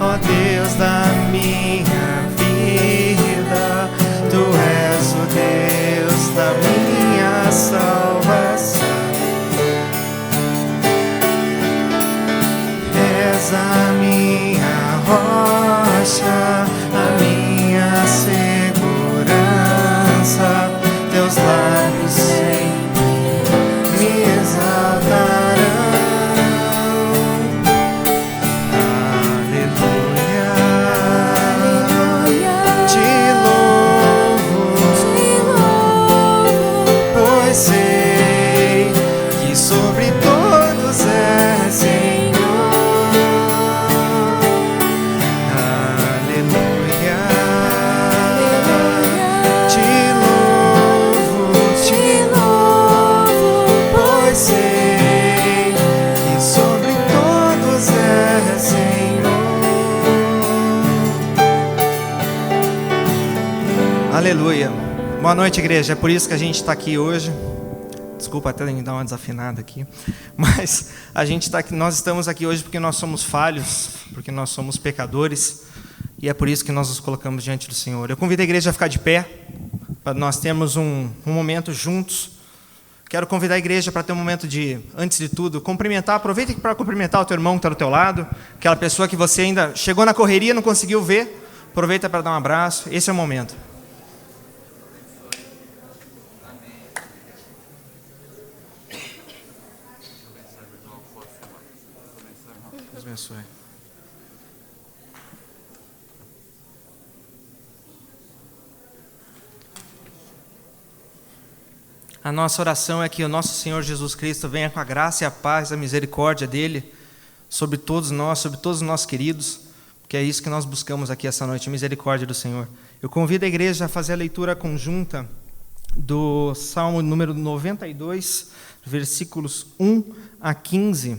ó Deus da minha vida, Tu és o Deus da minha salvação. És a minha rocha, a minha segurança, Teus lábios sempre me exaltarão. Aleluia, te louvo, pois sei que sobre todos és Senhor. Aleluia. Boa noite, igreja. É por isso que a gente está aqui hoje. Desculpa até dar uma desafinada aqui. Mas a gente está aqui, nós estamos aqui hoje porque nós somos falhos, porque nós somos pecadores. E é por isso que nós nos colocamos diante do Senhor. Eu convido a igreja a ficar de pé, para nós termos um momento juntos. Quero convidar a igreja para ter um momento de, antes de tudo, cumprimentar. Aproveita para cumprimentar o teu irmão que está do teu lado, aquela pessoa que você ainda chegou na correria, não conseguiu ver. Aproveita para dar um abraço. Esse é o momento. Deus abençoe. A nossa oração é que o nosso Senhor Jesus Cristo venha com a graça e a paz, a misericórdia dEle sobre todos nós, sobre todos os nossos queridos, porque é isso que nós buscamos aqui essa noite, a misericórdia do Senhor. Eu convido a igreja a fazer a leitura conjunta do Salmo número 92, versículos 1 a 15.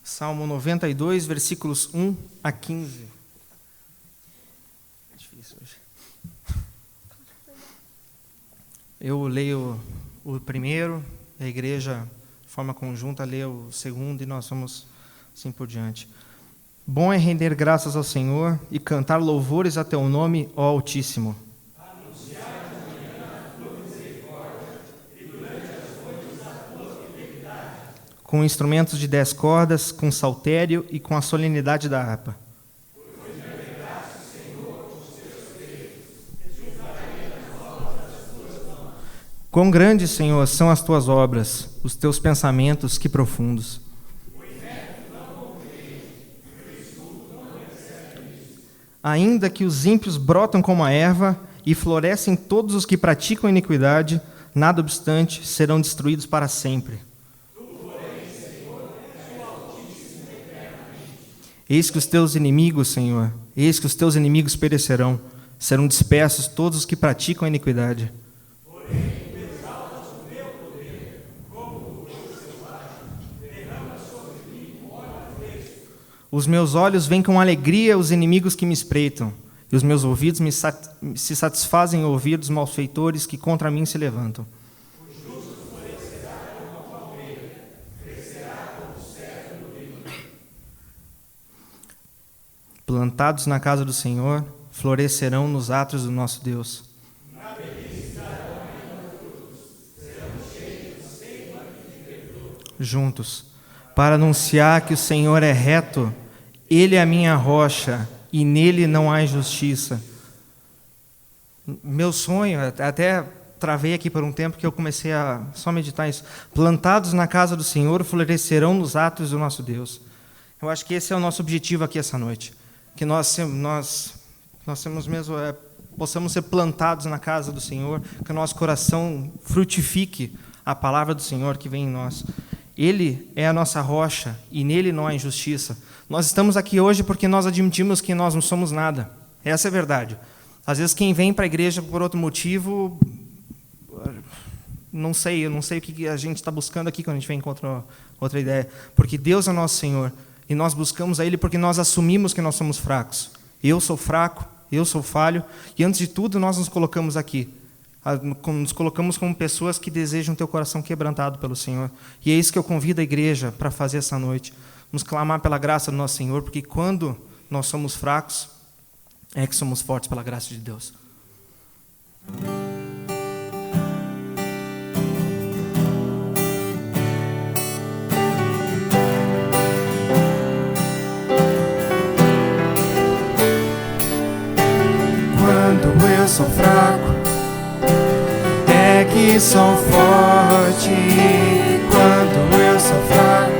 Salmo 92, versículos 1 a 15. É difícil hoje. Eu leio o primeiro, a igreja, de forma conjunta, lê o segundo e nós vamos assim por diante. Bom é render graças ao Senhor e cantar louvores a Teu nome, ó Altíssimo. Anunciar de manhã a Tua misericórdia e durante as noites a Tua fidelidade. Com instrumentos de 10 cordas, com saltério e com a solenidade da harpa. Pois me alegraste, Senhor, com os Teus feitos, exultarei nas obras das Tuas mãos. Quão grandes, Senhor, são as Tuas obras, os Teus pensamentos, que profundos. Ainda que os ímpios brotam como a erva e florescem todos os que praticam iniquidade, nada obstante, serão destruídos para sempre. Eis que os teus inimigos, Senhor, eis que os teus inimigos perecerão, serão dispersos todos os que praticam a iniquidade. Os meus olhos veem com alegria os inimigos que me espreitam, e os meus ouvidos se satisfazem em ouvir dos malfeitores que contra mim se levantam. O justo florescerá como a palmeira, crescerá como o cedro do Líbano. Plantados na casa do Senhor, florescerão nos átrios do nosso Deus. Na velhice darão ainda frutos, serão cheios de seiva e de verdura. Juntos, para anunciar que o Senhor é reto, Ele é a minha rocha, e nele não há injustiça. Meu sonho, até travei aqui por um tempo que eu comecei a só meditar isso. Plantados na casa do Senhor, florescerão nos átrios do nosso Deus. Eu acho que esse é o nosso objetivo aqui essa noite. Que nós temos mesmo, possamos ser plantados na casa do Senhor, que o nosso coração frutifique a palavra do Senhor que vem em nós. Ele é a nossa rocha e nele não há injustiça. Nós estamos aqui hoje porque nós admitimos que nós não somos nada. Essa é a verdade. Às vezes quem vem para a igreja por outro motivo, eu não sei o que a gente está buscando aqui quando a gente vem contra outra ideia. Porque Deus é nosso Senhor e nós buscamos a Ele porque nós assumimos que nós somos fracos. Eu sou fraco, eu sou falho e antes de tudo nós nos colocamos aqui. Nos colocamos como pessoas que desejam ter o coração quebrantado pelo Senhor. E é isso que eu convido a igreja para fazer essa noite. Nos clamar pela graça do nosso Senhor, porque quando nós somos fracos, é que somos fortes pela graça de Deus. Quando eu sou fraco, é que sou forte. Quando eu sou fraco,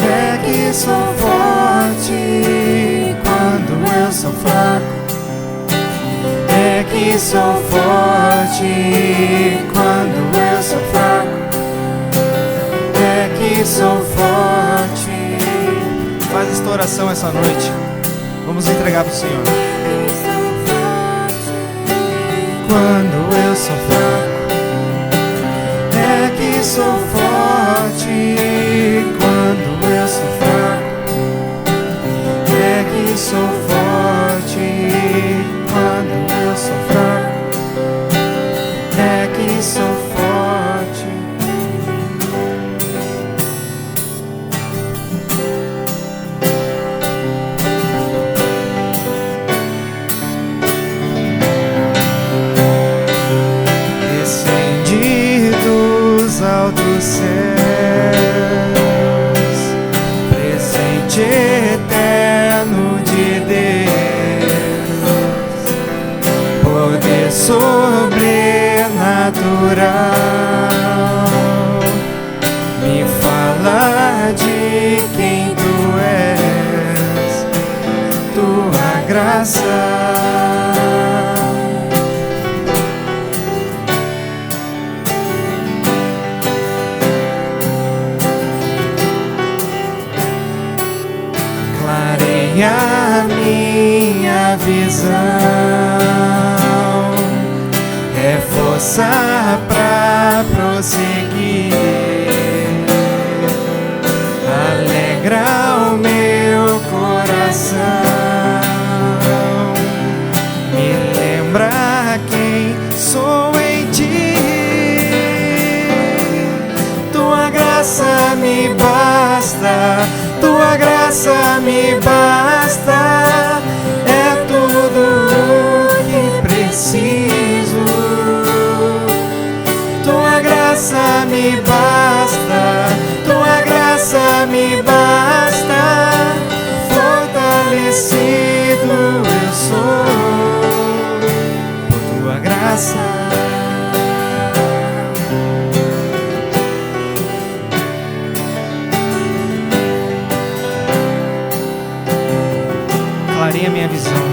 é que sou forte. Quando eu sou fraco, é que sou forte. Quando eu sou fraco, é que sou forte. Faz esta oração essa noite. Vamos entregar para o Senhor. Quando eu sou fraco, é que sou forte. Quando eu sou fraco, é que sou forte. Quando eu sou fraco, é que sou forte. Altos céus, presente eterno de Deus, poder sobrenatural, me fala de quem tu és, tua graça. A minha visão é força pra prosseguir, alegra o meu coração, me lembra quem sou em ti. Tua graça me basta, tua graça me basta, é tudo o que preciso. Tua graça me basta, tua graça me basta, fortalecido eu sou por tua graça. Clareia a minha visão.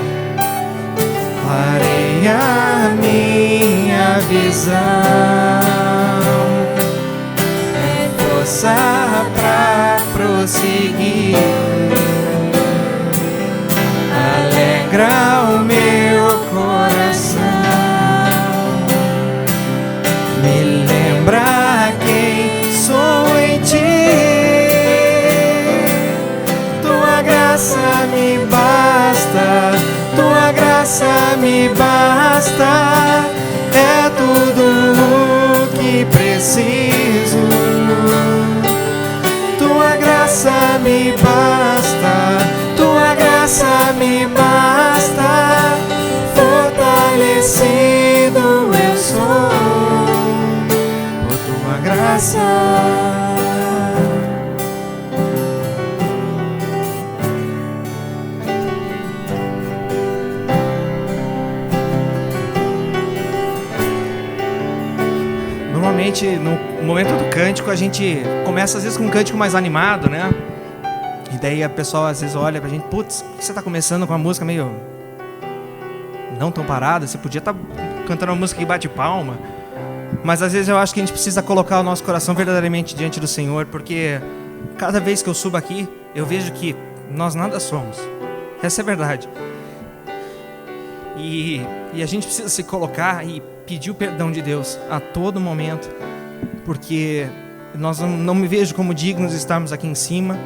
Clareia a minha visão, é força pra prosseguir, alegra o meu coração, me lembra quem sou em ti. Tua graça me basta, tua graça me basta, é tudo o que preciso. Tua graça me basta, tua graça me basta, fortalecido eu sou por tua graça. Normalmente, no momento do cântico, a gente começa às vezes com um cântico mais animado, né? E daí a pessoa às vezes olha pra gente, putz, por que você tá começando com uma música meio não tão parada? Você podia estar cantando uma música que bate palma. Mas às vezes eu acho que a gente precisa colocar o nosso coração verdadeiramente diante do Senhor, porque cada vez que eu subo aqui, eu vejo que nós nada somos. Essa é a verdade. E a gente precisa se colocar e pedir o perdão de Deus a todo momento, porque nós não me vejo como dignos de estarmos aqui em cima,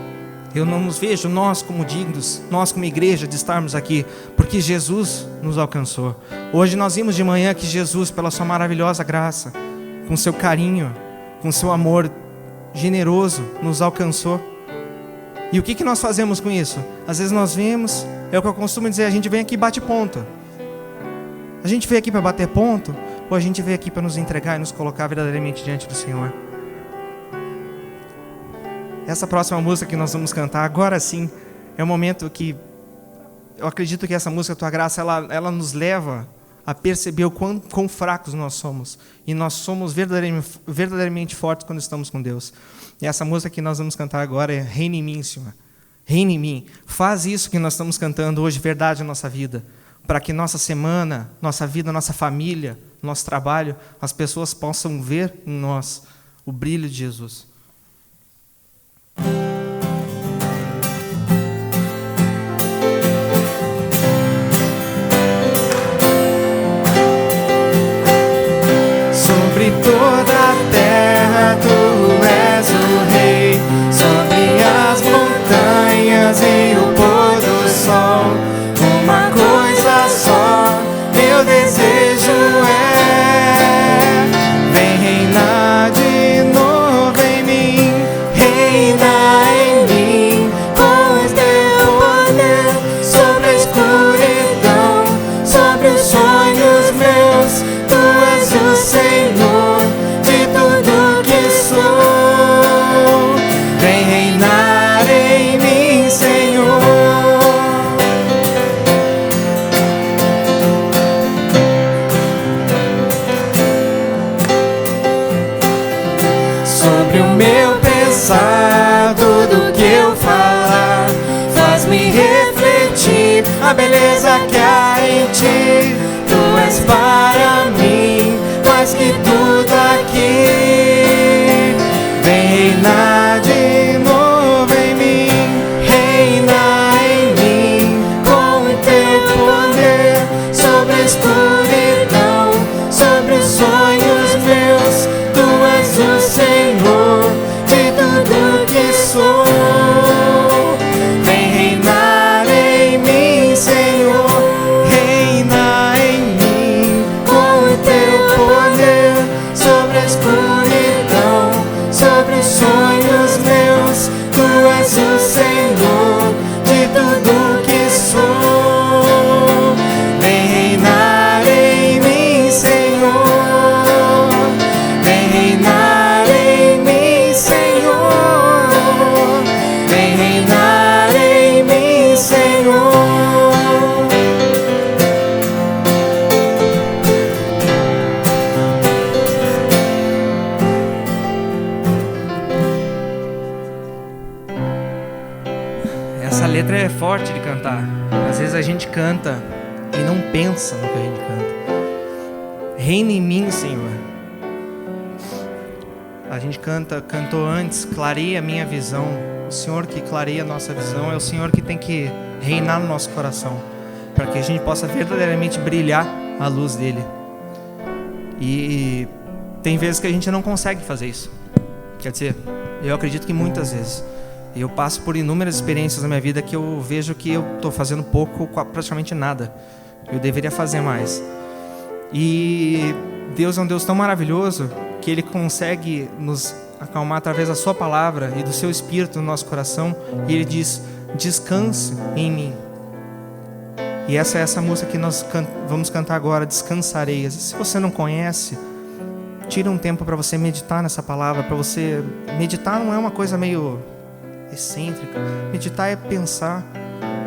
Eu não nos vejo nós como dignos, nós como igreja, de estarmos aqui, porque Jesus nos alcançou. Hoje nós vimos de manhã que Jesus, pela sua maravilhosa graça, com seu carinho, com seu amor generoso, nos alcançou. E o que nós fazemos com isso? Às vezes nós vemos, é o que eu costumo dizer, a gente vem aqui e bate ponto. A gente veio aqui para bater ponto, ou a gente veio aqui para nos entregar e nos colocar verdadeiramente diante do Senhor? Essa próxima música que nós vamos cantar, agora sim, é um momento que eu acredito que essa música, Tua Graça, ela nos leva a perceber o quão fracos nós somos. E nós somos verdadeiramente fortes quando estamos com Deus. E essa música que nós vamos cantar agora é Reina em mim, Senhor. Reina em mim. Faz isso que nós estamos cantando hoje, verdade na nossa vida. Para que nossa semana, nossa vida, nossa família, nosso trabalho, as pessoas possam ver em nós o brilho de Jesus. Sobre toda a terra tu és o rei, sobre as montanhas e o pôr do sol. Uma coisa só, meu desejo é: vem reinar de novo em mim, reina em mim, com o teu poder, sobre a escuridão, sobre os sonhos meus. Tu és o Senhor de tudo que sou. Vem reinar em mim, Senhor. Sobre o meu pensar, tudo que eu falar, faz-me refletir a beleza que há em ti. Tu és para mim mais que tudo aqui. Vem reinar de novo em mim, reina em mim, com o teu poder, sobre a escuridão, sobre os sonhos meus. Tu és o Senhor de tudo que sou. Vem reinar em mim, Senhor. Reina em mim, com o teu poder, sobre a escuridão, sobre os sonhos meus. Tu és o Senhor de tudo que sou. Vem reinar em mim, Senhor. Vem reinar em mim, Senhor. Vem reinar em mim, Senhor. Essa letra é forte de cantar. Às vezes a gente canta e não pensa no que a gente canta. Reina em mim, Senhor. A gente cantou antes, clareia a minha visão. O Senhor que clareia a nossa visão é o Senhor que tem que reinar no nosso coração, para que a gente possa verdadeiramente brilhar a luz dele. E tem vezes que a gente não consegue fazer isso. Quer dizer, eu acredito que muitas vezes. Eu passo por inúmeras experiências na minha vida que eu vejo que eu estou fazendo pouco, praticamente nada. Eu deveria fazer mais. E Deus é um Deus tão maravilhoso que Ele consegue nos acalmar através da Sua palavra e do Seu Espírito no nosso coração. E Ele diz: descanse em mim. E essa é essa música que nós vamos cantar agora, Descansarei. Se você não conhece, tira um tempo para você meditar nessa palavra. Para você meditar não é uma coisa meio excêntrica. Meditar é pensar,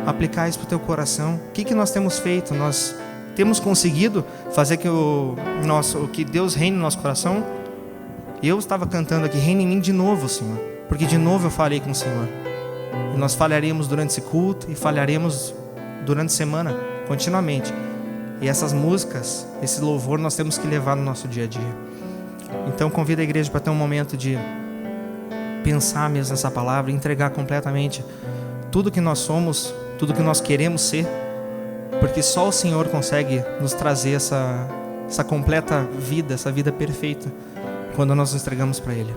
aplicar isso para o teu coração. O que nós temos feito? Nós temos conseguido fazer que Deus reine no nosso coração? Eu estava cantando aqui: reina em mim de novo, Senhor, porque de novo eu falei com o Senhor. E nós falharemos durante esse culto e falharemos durante a semana, continuamente. E essas músicas, esse louvor, nós temos que levar no nosso dia a dia. Então convido a igreja para ter um momento de pensar mesmo nessa palavra, entregar completamente tudo que nós somos, tudo que nós queremos ser, porque só o Senhor consegue nos trazer essa completa vida, essa vida perfeita, quando nós nos entregamos para Ele.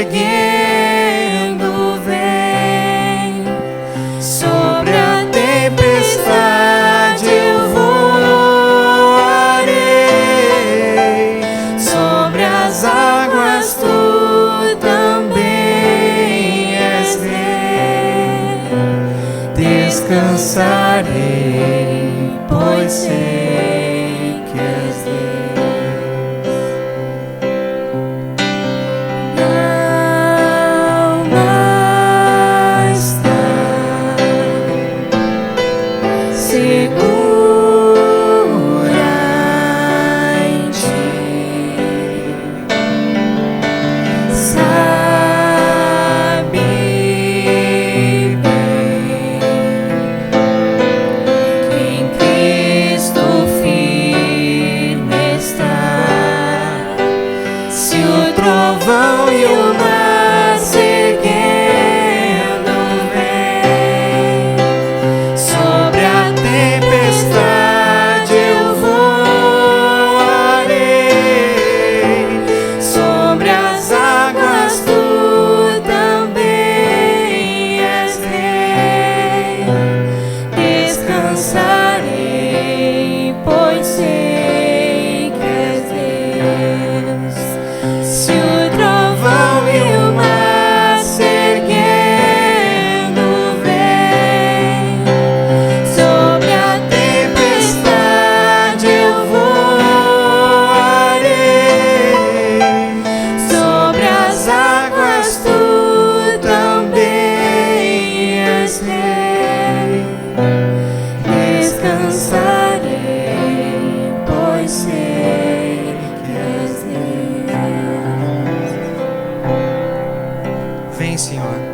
erguendo vem. Sobre a tempestade eu voarei, sobre as águas tu também és rei. Descansarei, pois sei que és Deus.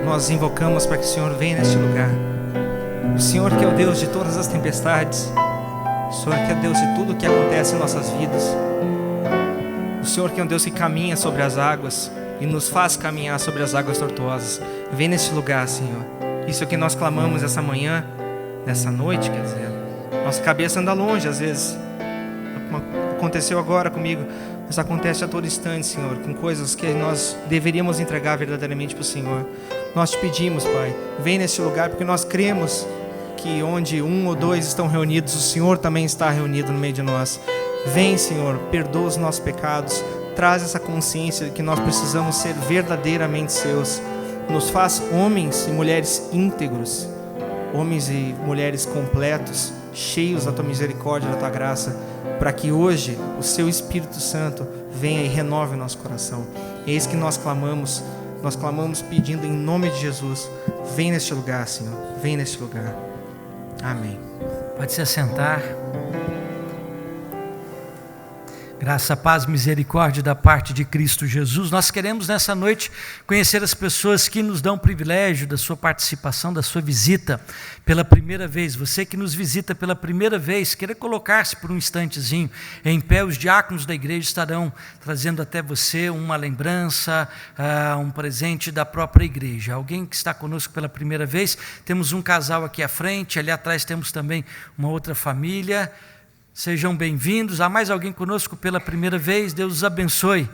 Nós invocamos para que o Senhor venha neste lugar. O Senhor que é o Deus de todas as tempestades, o Senhor que é o Deus de tudo que acontece em nossas vidas, o Senhor que é um Deus que caminha sobre as águas e nos faz caminhar sobre as águas tortuosas. Vem neste lugar, Senhor. Isso é o que nós clamamos essa manhã, nessa noite, quer dizer. Nossa cabeça anda longe às vezes. Aconteceu agora comigo, mas acontece a todo instante, Senhor, com coisas que nós deveríamos entregar verdadeiramente para o Senhor. Nós te pedimos, Pai, vem neste lugar, porque nós cremos que onde um ou dois estão reunidos, o Senhor também está reunido no meio de nós. Vem, Senhor, perdoa os nossos pecados, traz essa consciência de que nós precisamos ser verdadeiramente seus. Nos faz homens e mulheres íntegros, homens e mulheres completos, cheios da tua misericórdia e da tua graça, para que hoje o seu Espírito Santo venha e renove o nosso coração. Eis que nós clamamos pedindo em nome de Jesus, vem neste lugar, Senhor, vem neste lugar. Amém. Pode se assentar. Graça, paz, misericórdia da parte de Cristo Jesus. Nós queremos nessa noite conhecer as pessoas que nos dão o privilégio da sua participação, da sua visita pela primeira vez. Você que nos visita pela primeira vez, queira colocar-se por um instantezinho em pé. Os diáconos da igreja estarão trazendo até você uma lembrança, um presente da própria igreja. Alguém que está conosco pela primeira vez, temos um casal aqui à frente, ali atrás temos também uma outra família. Sejam bem-vindos. Há mais alguém conosco pela primeira vez? Deus os abençoe.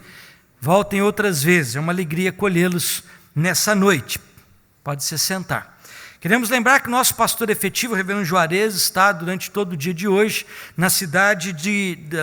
Voltem outras vezes. É uma alegria colhê-los nessa noite. Pode se sentar. Queremos lembrar que o nosso pastor efetivo, o reverendo Juarez, está durante todo o dia de hoje na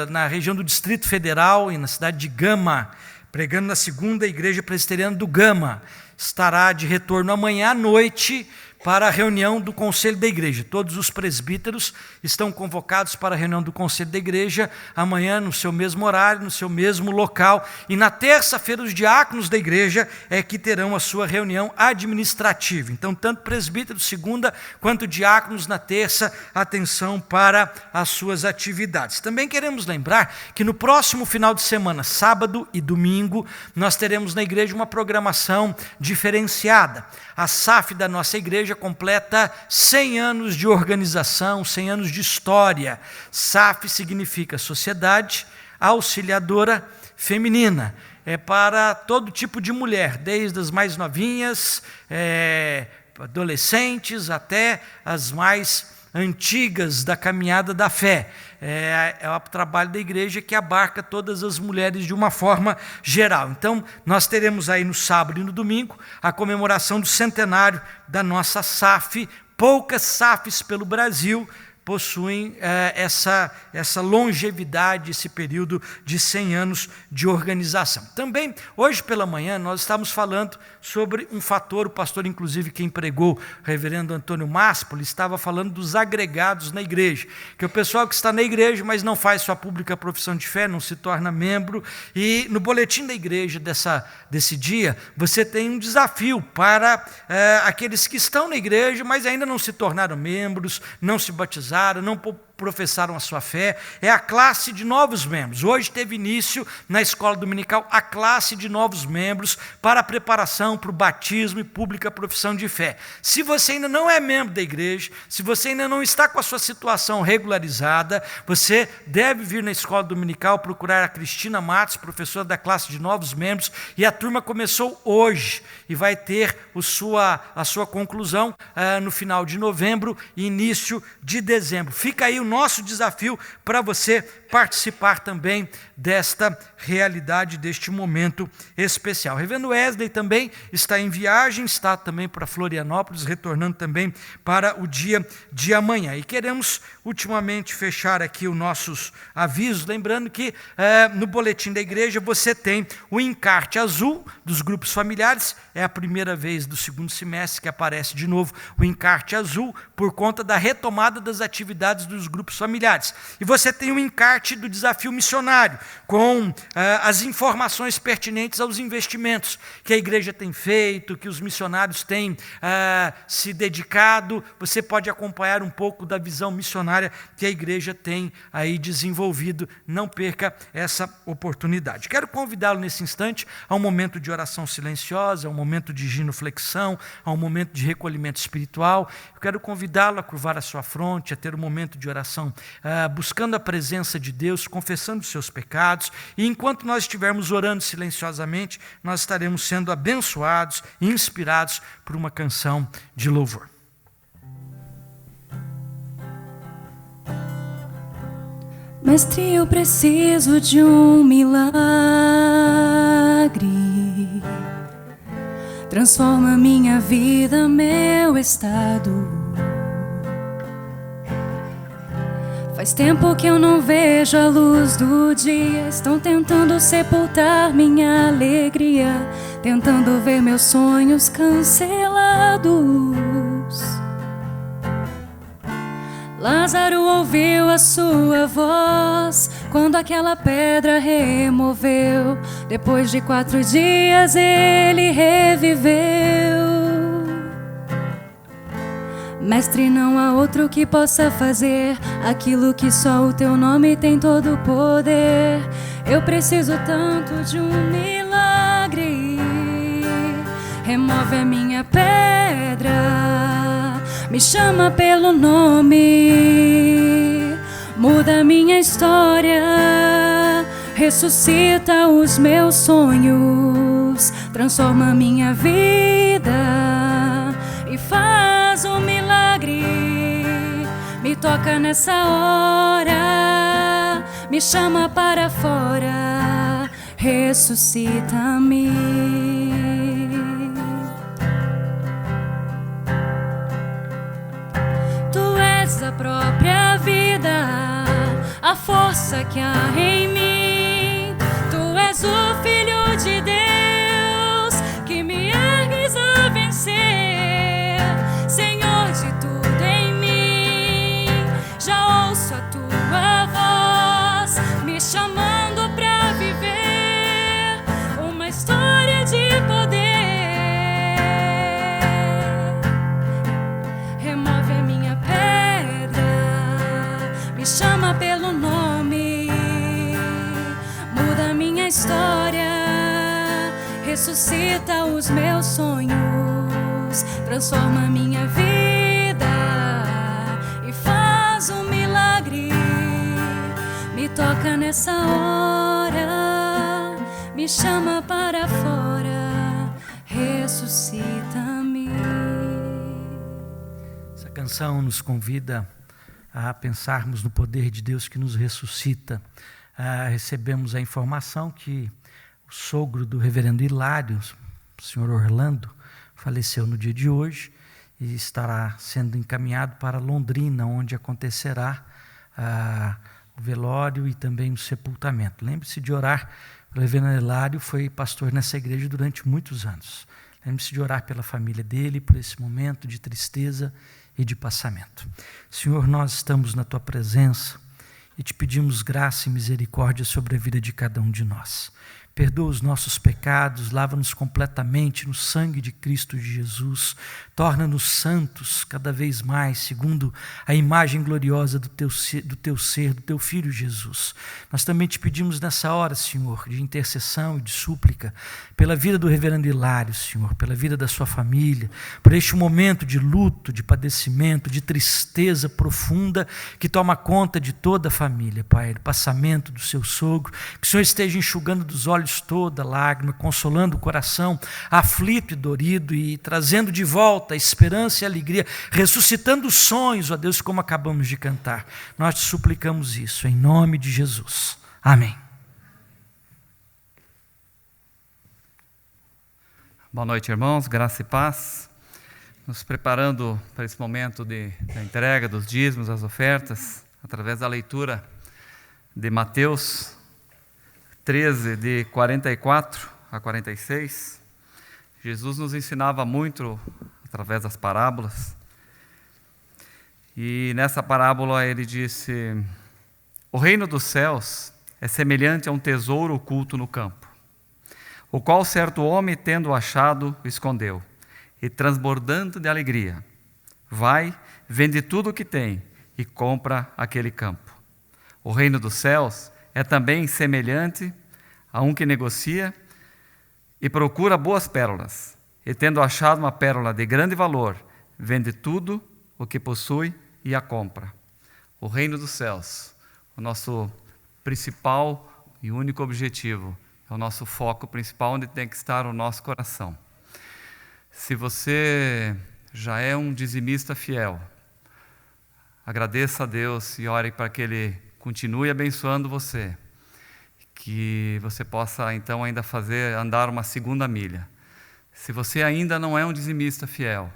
na região do Distrito Federal e na cidade de Gama, pregando na segunda igreja presbiteriana do Gama. Estará de retorno amanhã à noite para a reunião do Conselho da Igreja. Todos os presbíteros estão convocados para a reunião do Conselho da Igreja, amanhã no seu mesmo horário, no seu mesmo local, e na terça-feira os diáconos da igreja é que terão a sua reunião administrativa. Então, tanto presbíteros segunda, quanto diáconos na terça, atenção para as suas atividades. Também queremos lembrar que no próximo final de semana, sábado e domingo, nós teremos na igreja uma programação diferenciada. A SAF da nossa igreja completa 100 anos de organização, 100 anos de história. SAF significa Sociedade Auxiliadora Feminina. É para todo tipo de mulher, desde as mais novinhas, adolescentes, até as mais antigas da caminhada da fé. É o trabalho da igreja que abarca todas as mulheres de uma forma geral. Então, nós teremos aí no sábado e no domingo a comemoração do centenário da nossa SAF. Poucas SAFs pelo Brasil possuem essa longevidade, esse período de 100 anos de organização. Também, hoje pela manhã, nós estamos falando sobre um fator, o pastor, inclusive, quem pregou, o reverendo Antônio Máspoli, estava falando dos agregados na igreja, que é o pessoal que está na igreja, mas não faz sua pública profissão de fé, não se torna membro, e no boletim da igreja desse dia, você tem um desafio para aqueles que estão na igreja, mas ainda não se tornaram membros, não se batizaram, não professaram a sua fé. É a classe de novos membros. Hoje teve início na escola dominical a classe de novos membros para a preparação para o batismo e pública profissão de fé. Se você ainda não é membro da igreja, se você ainda não está com a sua situação regularizada, você deve vir na escola dominical procurar a Cristina Matos, professora da classe de novos membros, e a turma começou hoje e vai ter a sua conclusão no final de novembro e início de dezembro. Fica aí o nosso desafio para você participar também desta realidade, deste momento especial. O reverendo Wesley também está em viagem, está também para Florianópolis, retornando também para o dia de amanhã. E queremos, ultimamente, fechar aqui os nossos avisos, lembrando que no boletim da igreja você tem o encarte azul dos grupos familiares. É a primeira vez do segundo semestre que aparece de novo o encarte azul, por conta da retomada das atividades dos grupos familiares. E você tem o encarte do desafio missionário, com as informações pertinentes aos investimentos que a igreja tem feito, que os missionários têm se dedicado. Você pode acompanhar um pouco da visão missionária que a igreja tem aí desenvolvido. Não perca essa oportunidade. Quero convidá-lo nesse instante a um momento de oração silenciosa, a um momento de genuflexão, a um momento de recolhimento espiritual. Eu quero convidá-lo a curvar a sua fronte, a ter um momento de oração, buscando a presença de Deus, confessando os seus pecados, e enquanto nós estivermos orando silenciosamente, nós estaremos sendo abençoados e inspirados por uma canção de louvor. Mestre, eu preciso de um milagre. Transforma minha vida, meu estado. Faz tempo que eu não vejo a luz do dia. Estão tentando sepultar minha alegria, tentando ver meus sonhos cancelados. Lázaro ouviu a sua voz quando aquela pedra removeu. Depois de 4 dias ele reviveu. Mestre, não há outro que possa fazer aquilo que só o teu nome tem todo o poder. Eu preciso tanto de um milagre. Remove a minha pedra, me chama pelo nome, muda a minha história, ressuscita os meus sonhos, transforma a minha vida e faz um milagre. Me toca nessa hora, me chama para fora, ressuscita-me. Tu és a própria vida, a força que há em mim. Tu és o Filho de Deus que me ergues a vencer, Senhor de tudo em mim. Já ouço a tua voz me chamando pra viver uma história de poder. Remove a minha pedra, me chama pelo nome, muda a minha história, ressuscita os meus sonhos, transforma a minha vida e faz um milagre. Me toca nessa hora, me chama para fora, ressuscita-me. Essa canção nos convida a pensarmos no poder de Deus que nos ressuscita. Recebemos a informação que o sogro do reverendo Hilário, o senhor Orlando, faleceu no dia de hoje e estará sendo encaminhado para Londrina, onde acontecerá o velório e também o sepultamento. Lembre-se de orar. O reverendo Hilário foi pastor nessa igreja durante muitos anos. Lembre-se de orar pela família dele, por esse momento de tristeza e de passamento. Senhor, nós estamos na Tua presença e te pedimos graça e misericórdia sobre a vida de cada um de nós. Perdoa os nossos pecados, lava-nos completamente no sangue de Cristo Jesus, torna-nos santos cada vez mais, segundo a imagem gloriosa do teu ser, do teu Filho Jesus. Nós também te pedimos nessa hora, Senhor, de intercessão e de súplica, pela vida do reverendo Hilário, Senhor, pela vida da sua família, por este momento de luto, de padecimento, de tristeza profunda que toma conta de toda a família, Pai, do passamento do seu sogro, que o Senhor esteja enxugando dos olhos toda lágrima, consolando o coração aflito e dorido e trazendo de volta a esperança e a alegria, ressuscitando os sonhos, ó Deus, como acabamos de cantar. Nós te suplicamos isso em nome de Jesus. Amém. Boa noite, irmãos, graça e paz. Nos preparando para esse momento da entrega dos dízimos, das ofertas, através da leitura de Mateus 13, de 44 a 46, Jesus nos ensinava muito através das parábolas. E nessa parábola ele disse: o reino dos céus é semelhante a um tesouro oculto no campo, o qual certo homem, tendo achado, escondeu, e transbordando de alegria, vai, vende tudo o que tem e compra aquele campo. O reino dos céus é também semelhante a um que negocia e procura boas pérolas, e tendo achado uma pérola de grande valor, vende tudo o que possui e a compra. O reino dos céus, o nosso principal e único objetivo, é o nosso foco principal, onde tem que estar o nosso coração. Se você já é um dizimista fiel, agradeça a Deus e ore para que Ele continue abençoando você, que você possa então ainda andar uma segunda milha. Se você ainda não é um dizimista fiel,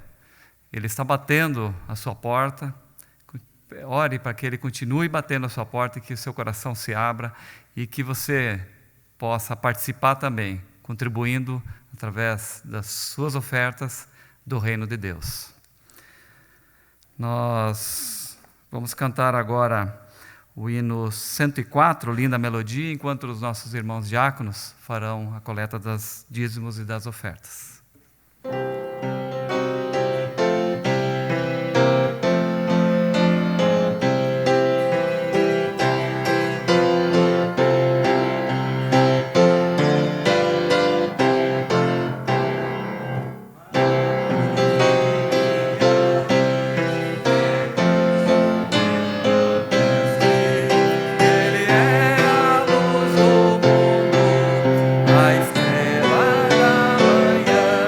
Ele está batendo a sua porta, ore para que Ele continue batendo a sua porta e que o seu coração se abra e que você possa participar também, contribuindo através das suas ofertas do reino de Deus. Nós vamos cantar agora o hino 104, linda melodia, enquanto os nossos irmãos diáconos farão a coleta dos dízimos e das ofertas. A estrela da manhã.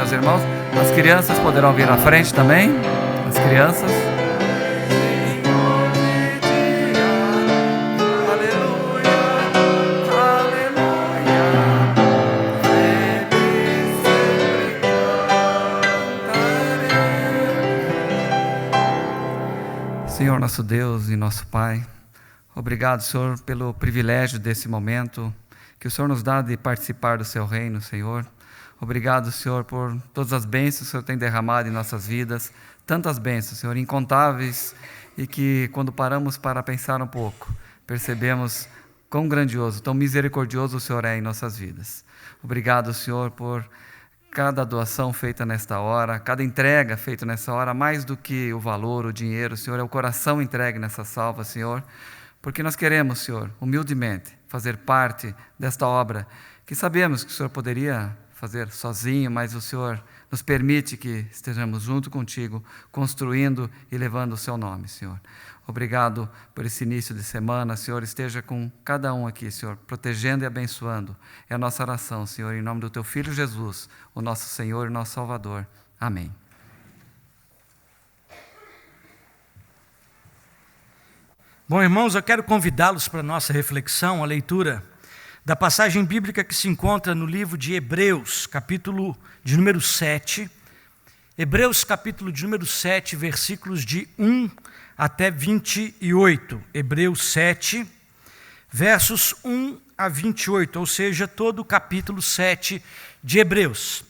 meus irmãos. As crianças poderão vir à frente também. As crianças. Senhor nosso Deus e nosso Pai, obrigado, Senhor, pelo privilégio desse momento que o Senhor nos dá de participar do Seu reino, Senhor. Obrigado, Senhor, por todas as bênçãos que o Senhor tem derramado em nossas vidas, tantas bênçãos, Senhor, incontáveis, e que quando paramos para pensar um pouco, percebemos quão grandioso, tão misericordioso o Senhor é em nossas vidas. Obrigado, Senhor, por cada doação feita nesta hora, cada entrega feita nessa hora, mais do que o valor, o dinheiro, Senhor, é o coração entregue nessa salva, Senhor, porque nós queremos, Senhor, humildemente, fazer parte desta obra, que sabemos que o Senhor poderia fazer sozinho, mas o Senhor nos permite que estejamos junto contigo, construindo e levando o Seu nome, Senhor. Obrigado por esse início de semana, Senhor, esteja com cada um aqui, Senhor, protegendo e abençoando. É a nossa oração, Senhor, em nome do Teu Filho Jesus, o nosso Senhor e nosso Salvador. Amém. Bom, irmãos, eu quero convidá-los para a nossa reflexão, a leitura da passagem bíblica que se encontra no livro de Hebreus, capítulo de número 7. Hebreus, capítulo de número 7, versículos de 1 até 28. Hebreus 7, versos 1 a 28, ou seja, todo o capítulo 7 de Hebreus.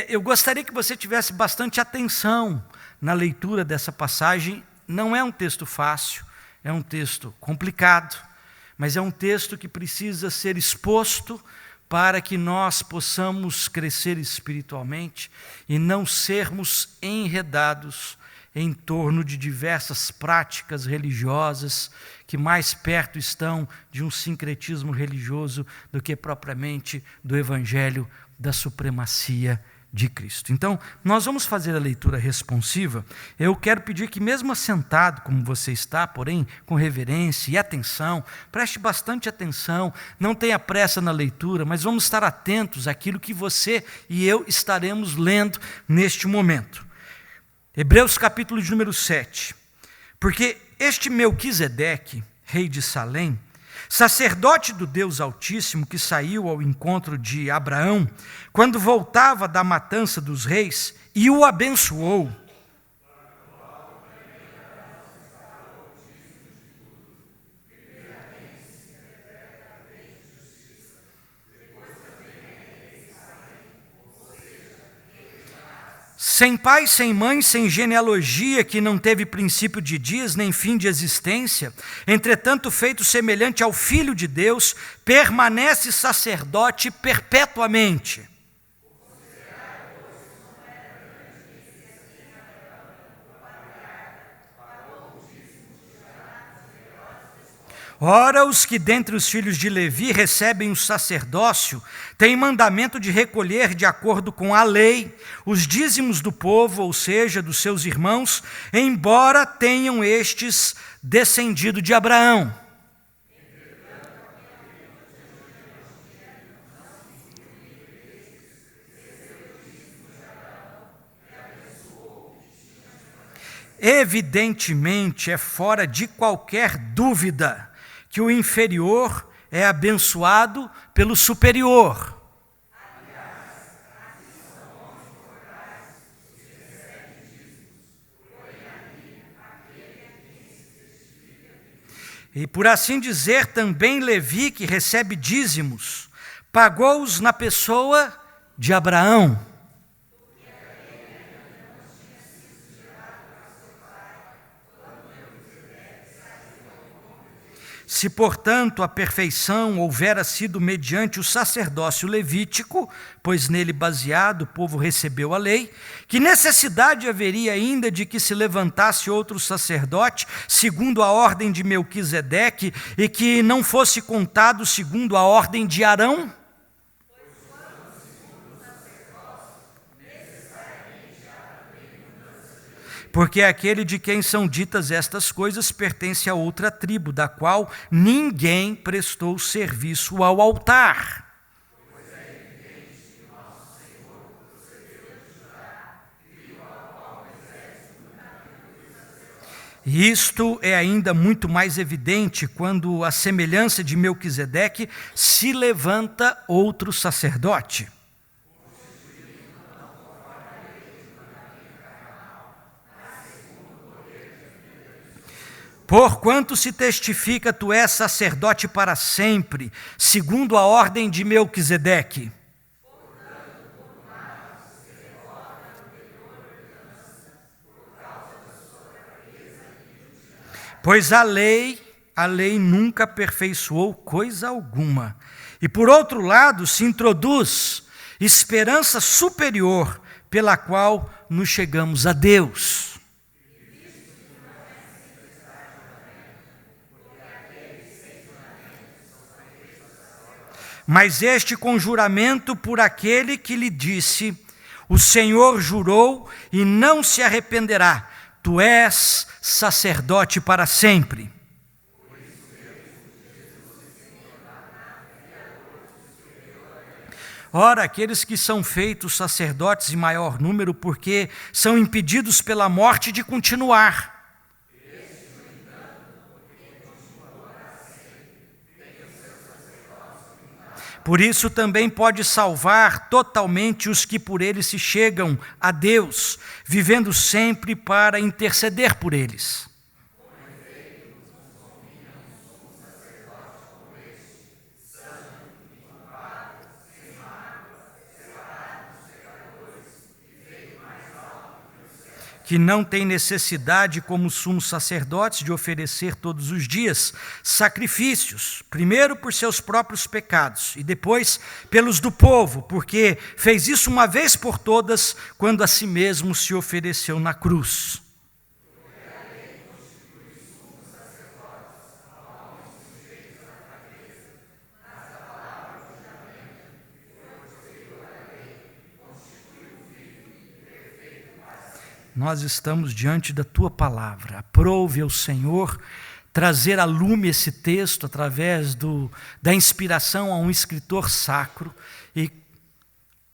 Eu gostaria que você tivesse bastante atenção na leitura dessa passagem. Não é um texto fácil, é um texto complicado, mas é um texto que precisa ser exposto para que nós possamos crescer espiritualmente e não sermos enredados em torno de diversas práticas religiosas que mais perto estão de um sincretismo religioso do que propriamente do evangelho da supremacia de Cristo. Então, nós vamos fazer a leitura responsiva. Eu quero pedir que, mesmo assentado como você está, porém com reverência e atenção, preste bastante atenção, não tenha pressa na leitura, mas vamos estar atentos àquilo que você e eu estaremos lendo neste momento. Hebreus capítulo de número 7. Porque este Melquisedeque, rei de Salém, sacerdote do Deus Altíssimo, que saiu ao encontro de Abraão, quando voltava da matança dos reis, e o abençoou. Sem pai, sem mãe, sem genealogia, que não teve princípio de dias, nem fim de existência, entretanto feito semelhante ao Filho de Deus, permanece sacerdote perpetuamente. Ora, os que dentre os filhos de Levi recebem o sacerdócio, têm mandamento de recolher, de acordo com a lei, os dízimos do povo, ou seja, dos seus irmãos, embora tenham estes descendido de Abraão. Evidentemente, é fora de qualquer dúvida que o inferior é abençoado pelo superior. E por assim dizer, também Levi, que recebe dízimos, pagou-os na pessoa de Abraão. Se, portanto, a perfeição houvera sido mediante o sacerdócio levítico, pois nele baseado o povo recebeu a lei, que necessidade haveria ainda de que se levantasse outro sacerdote, segundo a ordem de Melquisedeque, e que não fosse contado segundo a ordem de Arão? Porque aquele de quem são ditas estas coisas pertence a outra tribo, da qual ninguém prestou serviço ao altar. E isto é ainda muito mais evidente quando, à semelhança de Melquisedeque, se levanta outro sacerdote. Porquanto se testifica, tu és sacerdote para sempre, segundo a ordem de Melquisedeque. Pois a lei nunca aperfeiçoou coisa alguma. E por outro lado se introduz esperança superior, pela qual nos chegamos a Deus. Mas este conjuramento por aquele que lhe disse: o Senhor jurou e não se arrependerá, tu és sacerdote para sempre. Ora, aqueles que são feitos sacerdotes em maior número, porque são impedidos pela morte de continuar. Por isso também pode salvar totalmente os que por ele se chegam a Deus, vivendo sempre para interceder por eles. Que não tem necessidade, como sumos sacerdotes, de oferecer todos os dias sacrifícios, primeiro por seus próprios pecados e depois pelos do povo, porque fez isso uma vez por todas, quando a si mesmo se ofereceu na cruz. Nós estamos diante da Tua palavra. Aprove ao Senhor trazer a lume esse texto através da inspiração a um escritor sacro e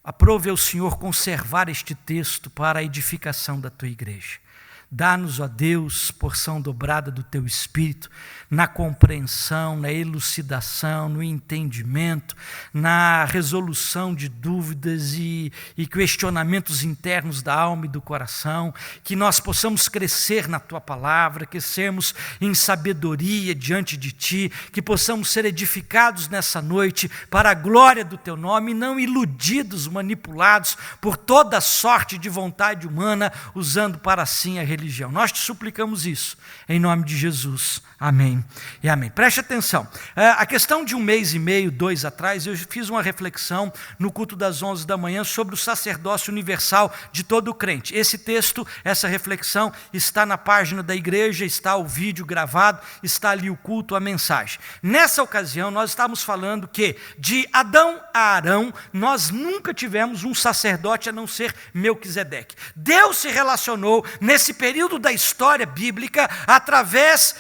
aprove ao Senhor conservar este texto para a edificação da Tua igreja. Dá-nos, ó Deus, porção dobrada do Teu Espírito, na compreensão, na elucidação, no entendimento, na resolução de dúvidas e questionamentos internos da alma e do coração, que nós possamos crescer na Tua palavra, crescermos em sabedoria diante de Ti, que possamos ser edificados nessa noite para a glória do Teu nome, e não iludidos, manipulados por toda sorte de vontade humana, usando para si a religião. Nós te suplicamos isso, em nome de Jesus. Amém e amém. Preste atenção. A questão de 1 mês e meio, 2 atrás, eu fiz uma reflexão no culto das 11 da manhã sobre o sacerdócio universal de todo crente. Esse texto, essa reflexão está na página da igreja, está o vídeo gravado, está ali o culto, a mensagem. Nessa ocasião, nós estávamos falando que de Adão a Arão, nós nunca tivemos um sacerdote a não ser Melquisedeque. Deus se relacionou nesse período da história bíblica através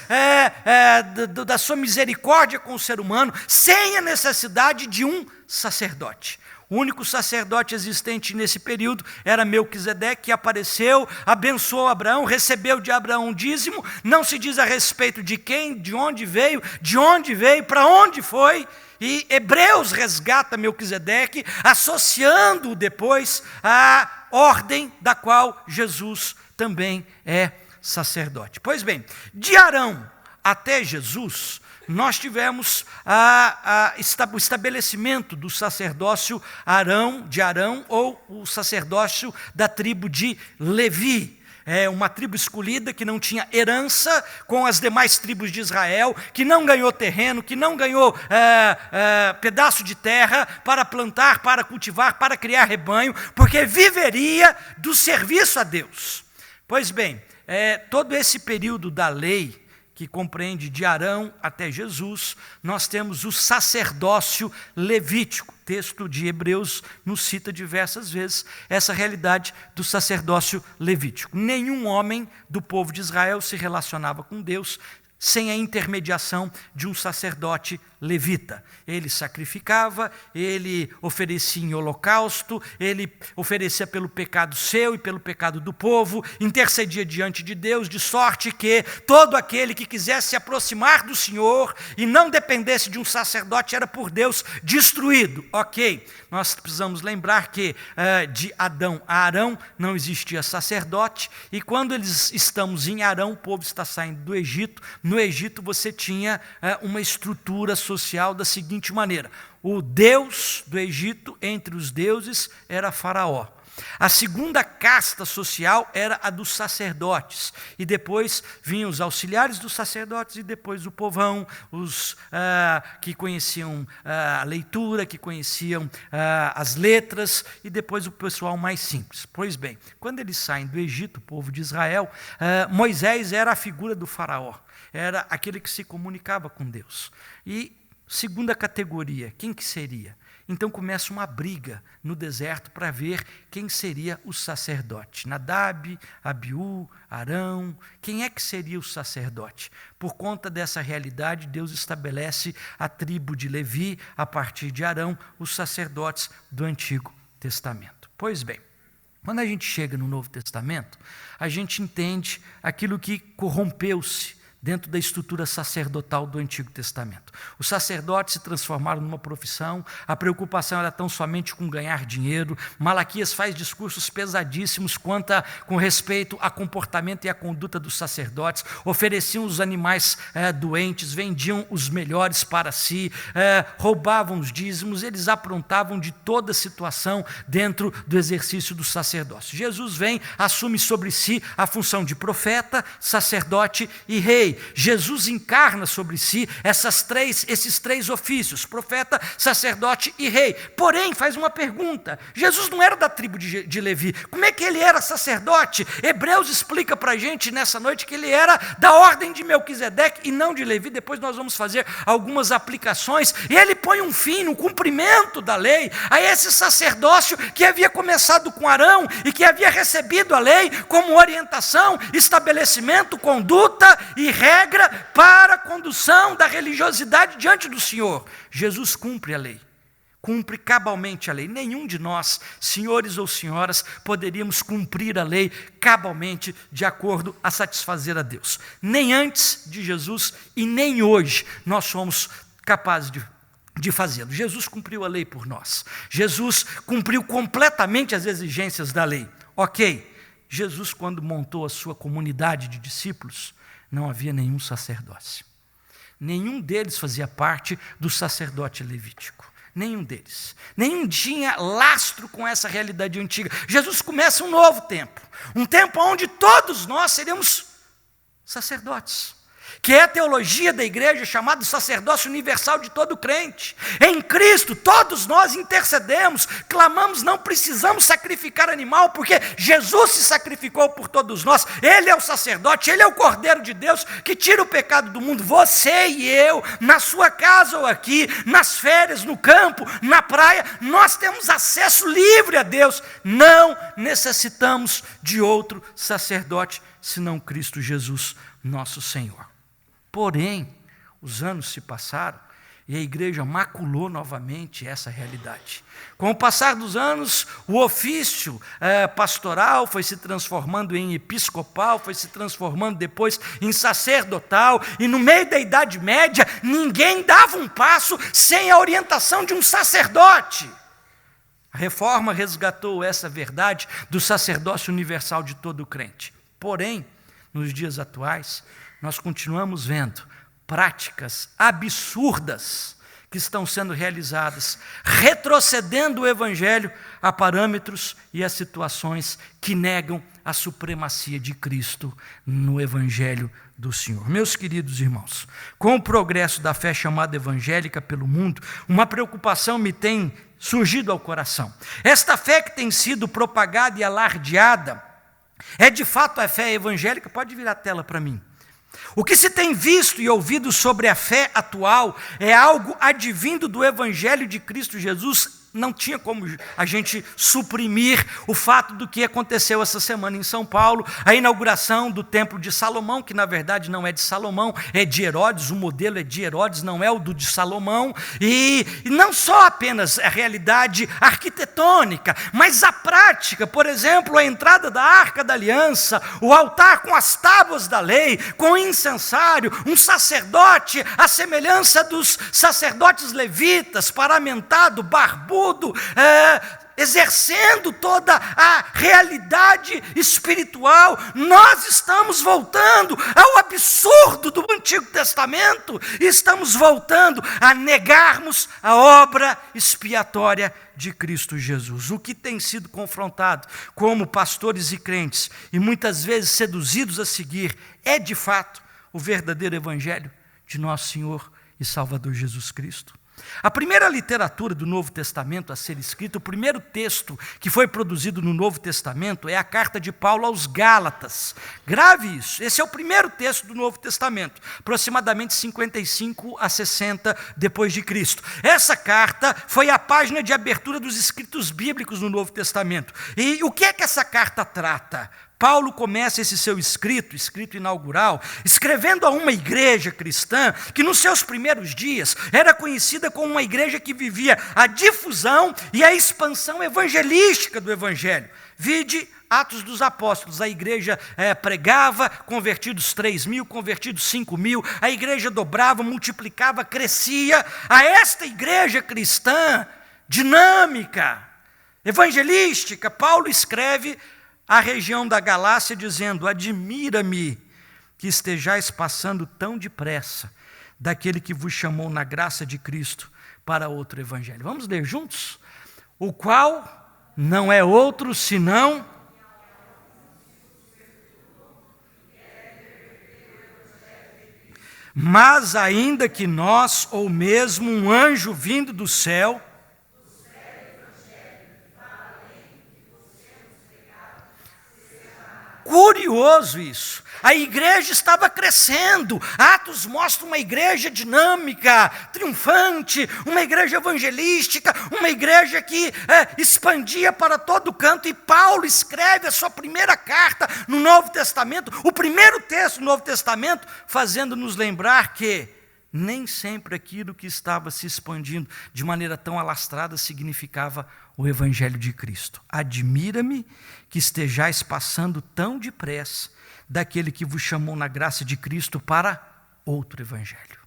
da sua misericórdia com o ser humano, sem a necessidade de um sacerdote. O único sacerdote existente nesse período era Melquisedeque, que apareceu, abençoou Abraão, recebeu de Abraão um dízimo, não se diz a respeito de quem, de onde veio, para onde foi, e Hebreus resgata Melquisedeque, associando-o depois à ordem da qual Jesus também é sacerdote. Pois bem, de Arão até Jesus, nós tivemos o estabelecimento do sacerdócio de Arão, ou o sacerdócio da tribo de Levi. É uma tribo escolhida que não tinha herança com as demais tribos de Israel, que não ganhou terreno, que não ganhou pedaço de terra para plantar, para cultivar, para criar rebanho, porque viveria do serviço a Deus. Pois bem, todo esse período da lei, que compreende de Arão até Jesus, nós temos o sacerdócio levítico. O texto de Hebreus nos cita diversas vezes essa realidade do sacerdócio levítico. Nenhum homem do povo de Israel se relacionava com Deus sem a intermediação de um sacerdote levita. Ele sacrificava, ele oferecia em holocausto, ele oferecia pelo pecado seu e pelo pecado do povo, intercedia diante de Deus, de sorte que todo aquele que quisesse se aproximar do Senhor e não dependesse de um sacerdote era por Deus destruído. Ok, nós precisamos lembrar que de Adão a Arão não existia sacerdote, e quando estamos em Arão, o povo está saindo do Egito. No Egito você tinha uma estrutura social da seguinte maneira: o deus do Egito entre os deuses era Faraó. A segunda casta social era a dos sacerdotes, e depois vinham os auxiliares dos sacerdotes, e depois o povão, os que conheciam a leitura, que conheciam as letras, e depois o pessoal mais simples. Pois bem, quando eles saem do Egito, o povo de Israel, Moisés era a figura do faraó, era aquele que se comunicava com Deus. E segunda categoria, quem que seria? Então começa uma briga no deserto para ver quem seria o sacerdote. Nadab, Abiú, Arão, quem é que seria o sacerdote? Por conta dessa realidade, Deus estabelece a tribo de Levi, a partir de Arão, os sacerdotes do Antigo Testamento. Pois bem, quando a gente chega no Novo Testamento, a gente entende aquilo que corrompeu-se dentro da estrutura sacerdotal do Antigo Testamento. Os sacerdotes se transformaram numa profissão, a preocupação era tão somente com ganhar dinheiro. Malaquias faz discursos pesadíssimos com respeito ao comportamento e à conduta dos sacerdotes, ofereciam os animais doentes, vendiam os melhores para si, roubavam os dízimos, eles aprontavam de toda situação dentro do exercício do sacerdócio. Jesus vem, assume sobre si a função de profeta, sacerdote e rei. Jesus encarna sobre si esses três ofícios, profeta, sacerdote e rei. Porém, faz uma pergunta: Jesus não era da tribo de Levi, como é que ele era sacerdote? Hebreus explica para a gente nessa noite que ele era da ordem de Melquisedeque e não de Levi. Depois nós vamos fazer algumas aplicações, e ele põe um fim no cumprimento da lei a esse sacerdócio que havia começado com Arão e que havia recebido a lei como orientação, estabelecimento, conduta e regra para a condução da religiosidade diante do Senhor. Jesus cumpre a lei, cumpre cabalmente a lei. Nenhum de nós, senhores ou senhoras, poderíamos cumprir a lei cabalmente de acordo a satisfazer a Deus. Nem antes de Jesus e nem hoje nós somos capazes de fazê-lo. Jesus cumpriu a lei por nós. Jesus cumpriu completamente as exigências da lei. Ok, Jesus, quando montou a sua comunidade de discípulos, não havia nenhum sacerdócio. Nenhum deles fazia parte do sacerdote levítico. Nenhum deles. Nenhum tinha lastro com essa realidade antiga. Jesus começa um novo tempo. Um tempo onde todos nós seremos sacerdotes, que é a teologia da igreja chamada sacerdócio universal de todo crente. Em Cristo todos nós intercedemos, clamamos, não precisamos sacrificar animal, porque Jesus se sacrificou por todos nós. Ele é o sacerdote, Ele é o Cordeiro de Deus que tira o pecado do mundo. Você e eu, na sua casa ou aqui, nas férias, no campo, na praia, nós temos acesso livre a Deus. Não necessitamos de outro sacerdote senão Cristo Jesus, nosso Senhor. Porém, os anos se passaram e a igreja maculou novamente essa realidade. Com o passar dos anos, o ofício pastoral foi se transformando em episcopal, foi se transformando depois em sacerdotal, e no meio da Idade Média, ninguém dava um passo sem a orientação de um sacerdote. A reforma resgatou essa verdade do sacerdócio universal de todo crente. Porém, nos dias atuais, nós continuamos vendo práticas absurdas que estão sendo realizadas, retrocedendo o Evangelho a parâmetros e a situações que negam a supremacia de Cristo no Evangelho do Senhor. Meus queridos irmãos, com o progresso da fé chamada evangélica pelo mundo, uma preocupação me tem surgido ao coração. Esta fé que tem sido propagada e alardeada é de fato a fé evangélica? Pode virar a tela para mim. O que se tem visto e ouvido sobre a fé atual é algo advindo do Evangelho de Cristo Jesus não tinha como a gente suprimir o fato do que aconteceu essa semana em São Paulo, a inauguração do Templo de Salomão, que na verdade não é de Salomão, é de Herodes, o modelo é de Herodes, não é o do de Salomão, e não só apenas a realidade arquitetônica, mas a prática, por exemplo, a entrada da Arca da Aliança, o altar com as tábuas da lei, com o incensário, um sacerdote à semelhança dos sacerdotes levitas, paramentado, barbudo, exercendo toda a realidade espiritual. Nós estamos voltando ao absurdo do Antigo Testamento e estamos voltando a negarmos a obra expiatória de Cristo Jesus. O que tem sido confrontado como pastores e crentes, e muitas vezes seduzidos a seguir, é de fato o verdadeiro evangelho de nosso Senhor e Salvador Jesus Cristo. A primeira literatura do Novo Testamento a ser escrita, o primeiro texto que foi produzido no Novo Testamento é a carta de Paulo aos Gálatas. Grave isso, esse é o primeiro texto do Novo Testamento, aproximadamente 55 a 60 depois de Cristo. Essa carta foi a página de abertura dos escritos bíblicos no Novo Testamento. E o que é que essa carta trata? Paulo começa esse seu escrito inaugural, escrevendo a uma igreja cristã que nos seus primeiros dias era conhecida como uma igreja que vivia a difusão e a expansão evangelística do evangelho. Vide Atos dos Apóstolos, a igreja pregava, convertidos 3.000, convertidos 5.000, a igreja dobrava, multiplicava, crescia. A esta igreja cristã, dinâmica, evangelística, Paulo escreve a região da Galácia, dizendo: admira-me que estejais passando tão depressa daquele que vos chamou na graça de Cristo para outro evangelho. Vamos ler juntos? O qual não é outro senão... Mas ainda que nós, ou mesmo um anjo vindo do céu, curioso isso. A igreja estava crescendo. Atos mostra uma igreja dinâmica, triunfante, uma igreja evangelística, uma igreja que expandia para todo canto. E Paulo escreve a sua primeira carta no Novo Testamento, o primeiro texto do Novo Testamento, fazendo-nos lembrar que nem sempre aquilo que estava se expandindo de maneira tão alastrada significava o evangelho de Cristo. Admira-me que estejais passando tão depressa daquele que vos chamou na graça de Cristo para outro evangelho.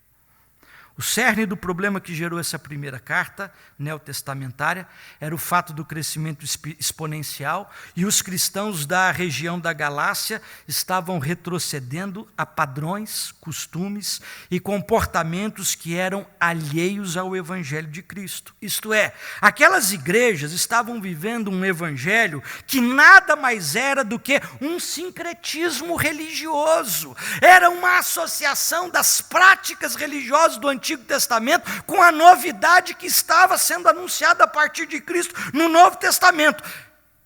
O cerne do problema que gerou essa primeira carta neotestamentária era o fato do crescimento exponencial, e os cristãos da região da Galácia estavam retrocedendo a padrões, costumes e comportamentos que eram alheios ao evangelho de Cristo. Isto é, aquelas igrejas estavam vivendo um evangelho que nada mais era do que um sincretismo religioso. Era uma associação das práticas religiosas do Antigo Testamento com a novidade que estava sendo anunciada a partir de Cristo no Novo Testamento.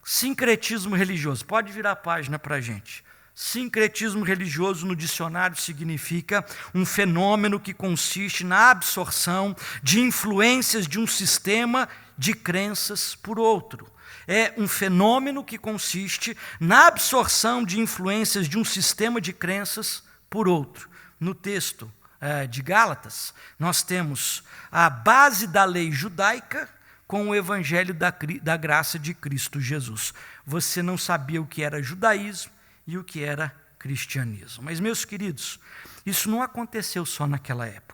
Sincretismo religioso. Pode virar a página para a gente. Sincretismo religioso no dicionário significa um fenômeno que consiste na absorção de influências de um sistema de crenças por outro. É um fenômeno que consiste na absorção de influências de um sistema de crenças por outro. No texto de Gálatas, nós temos a base da lei judaica com o evangelho da graça de Cristo Jesus. Você não sabia o que era judaísmo e o que era cristianismo. Mas, meus queridos, isso não aconteceu só naquela época.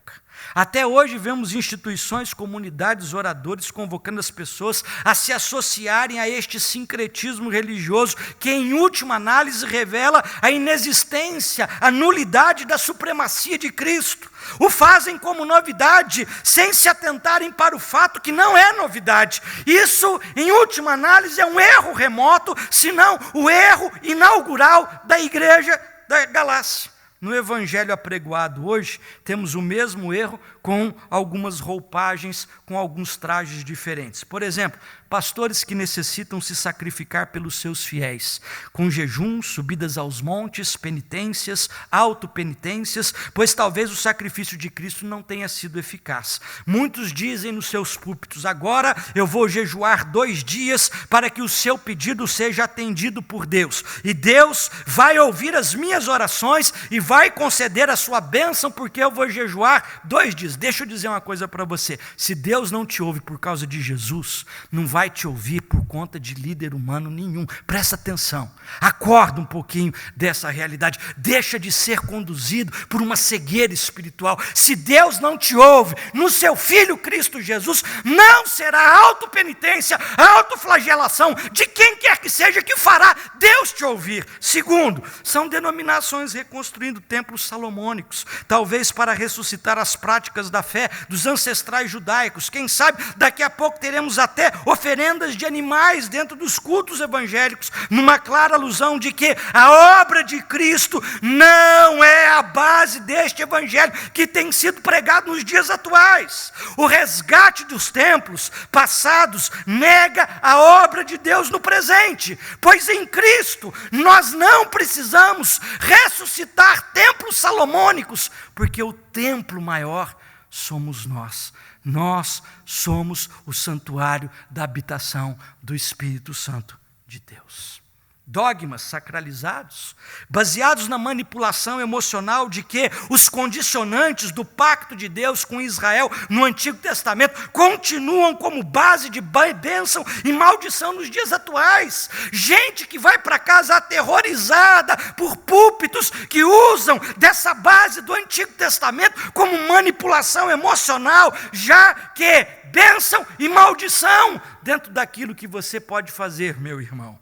Até hoje vemos instituições, comunidades, oradores convocando as pessoas a se associarem a este sincretismo religioso que, em última análise, revela a inexistência, a nulidade da supremacia de Cristo. O fazem como novidade, sem se atentarem para o fato que não é novidade. Isso, em última análise, é um erro remoto, se não o erro inaugural da igreja da Galácia. No evangelho apregoado hoje, temos o mesmo erro com algumas roupagens, com alguns trajes diferentes. Por exemplo, pastores que necessitam se sacrificar pelos seus fiéis, com jejum, subidas aos montes, penitências, autopenitências, pois talvez o sacrifício de Cristo não tenha sido eficaz. Muitos dizem nos seus púlpitos: agora eu vou jejuar 2 dias para que o seu pedido seja atendido por Deus, e Deus vai ouvir as minhas orações e vai conceder a sua bênção porque eu vou jejuar 2 dias. Deixa eu dizer uma coisa para você: se Deus não te ouve por causa de Jesus, não vai te ouvir por conta de líder humano nenhum. Presta atenção, acorda um pouquinho dessa realidade, deixa de ser conduzido por uma cegueira espiritual. Se Deus não te ouve no seu Filho Cristo Jesus, não será autopenitência, autoflagelação de quem quer que seja que fará Deus te ouvir. Segundo, são denominações reconstruindo templos salomônicos, talvez para ressuscitar as práticas da fé dos ancestrais judaicos. Quem sabe daqui a pouco teremos até oferendas de animais dentro dos cultos evangélicos, numa clara alusão de que a obra de Cristo não é a base deste evangelho que tem sido pregado nos dias atuais. O resgate dos templos passados nega a obra de Deus no presente, pois em Cristo nós não precisamos ressuscitar templos salomônicos, porque o templo maior somos nós. Nós somos o santuário da habitação do Espírito Santo de Deus. Dogmas sacralizados, baseados na manipulação emocional de que os condicionantes do pacto de Deus com Israel no Antigo Testamento continuam como base de bênção e maldição nos dias atuais. Gente que vai para casa aterrorizada por púlpitos que usam dessa base do Antigo Testamento como manipulação emocional, já que bênção e maldição dentro daquilo que você pode fazer, meu irmão.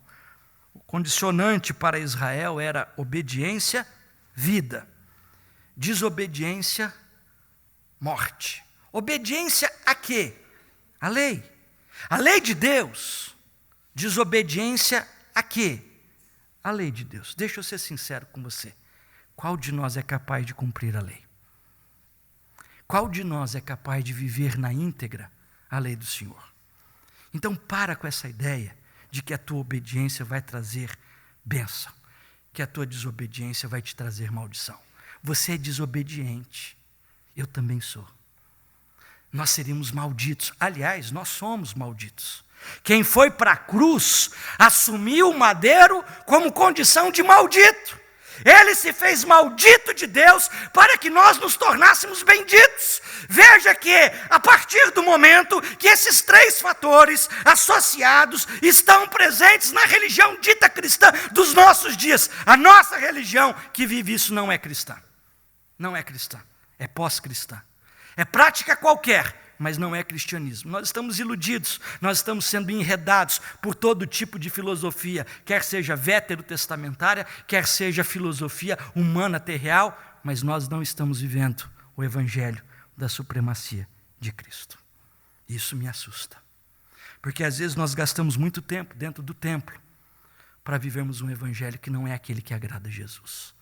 Condicionante para Israel era obediência, vida. Desobediência, morte. Obediência a quê? A lei. A lei de Deus. Desobediência a quê? A lei de Deus. Deixa eu ser sincero com você. Qual de nós é capaz de cumprir a lei? Qual de nós é capaz de viver na íntegra a lei do Senhor? Então para com essa ideia de que a tua obediência vai trazer bênção, que a tua desobediência vai te trazer maldição. Você é desobediente, eu também sou. Nós seríamos malditos, aliás, nós somos malditos. Quem foi para a cruz assumiu o madeiro como condição de maldito. Ele se fez maldito de Deus para que nós nos tornássemos benditos. Veja que a partir do momento que esses 3 fatores associados estão presentes na religião dita cristã dos nossos dias, a nossa religião que vive isso não é cristã. Não é cristã, é pós-cristã. É prática qualquer, mas não é cristianismo. Nós estamos iludidos, nós estamos sendo enredados por todo tipo de filosofia, quer seja veterotestamentária, quer seja filosofia humana terreal, mas nós não estamos vivendo o evangelho da supremacia de Cristo. Isso me assusta, porque às vezes nós gastamos muito tempo dentro do templo para vivermos um evangelho que não é aquele que agrada a Jesus.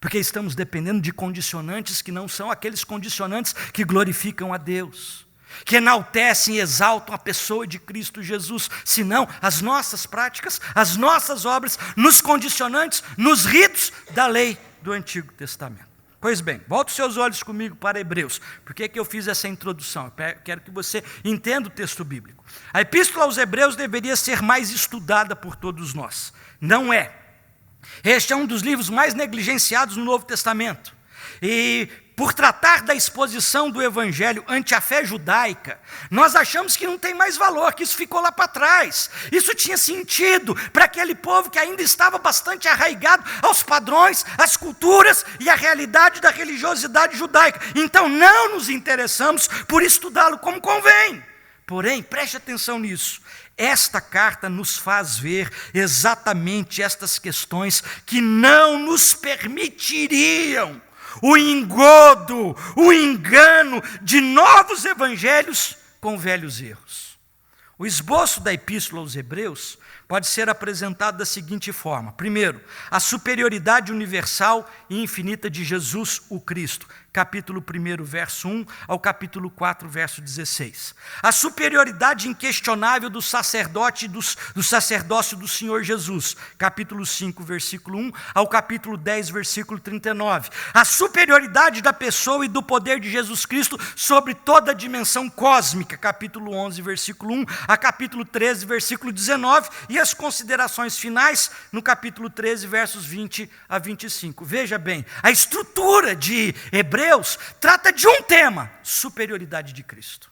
Porque estamos dependendo de condicionantes que não são aqueles condicionantes que glorificam a Deus, que enaltecem e exaltam a pessoa de Cristo Jesus, senão as nossas práticas, as nossas obras, nos condicionantes, nos ritos da lei do Antigo Testamento. Pois bem, volte os seus olhos comigo para Hebreus. Por que eu fiz essa introdução? Eu quero que você entenda o texto bíblico. A Epístola aos Hebreus deveria ser mais estudada por todos nós. Não é. Este é um dos livros mais negligenciados no Novo Testamento. E por tratar da exposição do evangelho ante a fé judaica, nós achamos que não tem mais valor, que isso ficou lá para trás. Isso tinha sentido para aquele povo que ainda estava bastante arraigado aos padrões, às culturas e à realidade da religiosidade judaica. Então não nos interessamos por estudá-lo como convém. Porém, preste atenção nisso. Esta carta nos faz ver exatamente estas questões que não nos permitiriam o engodo, o engano de novos evangelhos com velhos erros. O esboço da Epístola aos Hebreus pode ser apresentado da seguinte forma. Primeiro, a superioridade universal e infinita de Jesus, o Cristo. capítulo 1, verso 1, ao capítulo 4, verso 16. A superioridade inquestionável do sacerdote do sacerdócio do Senhor Jesus, capítulo 5, versículo 1, ao capítulo 10, versículo 39. A superioridade da pessoa e do poder de Jesus Cristo sobre toda a dimensão cósmica, capítulo 11, versículo 1, a capítulo 13, versículo 19, e as considerações finais no capítulo 13, versos 20 a 25. Veja bem, a estrutura de Hebreus trata de um tema: superioridade de Cristo.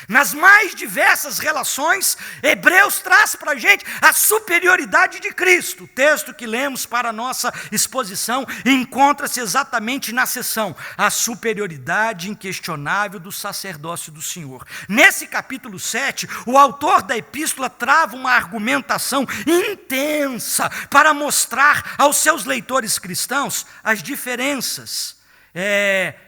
Nas mais diversas relações, Hebreus traz para a gente a superioridade de Cristo. O texto que lemos para a nossa exposição encontra-se exatamente na seção a superioridade inquestionável do sacerdócio do Senhor. Nesse capítulo 7, o autor da epístola trava uma argumentação intensa para mostrar aos seus leitores cristãos as diferenças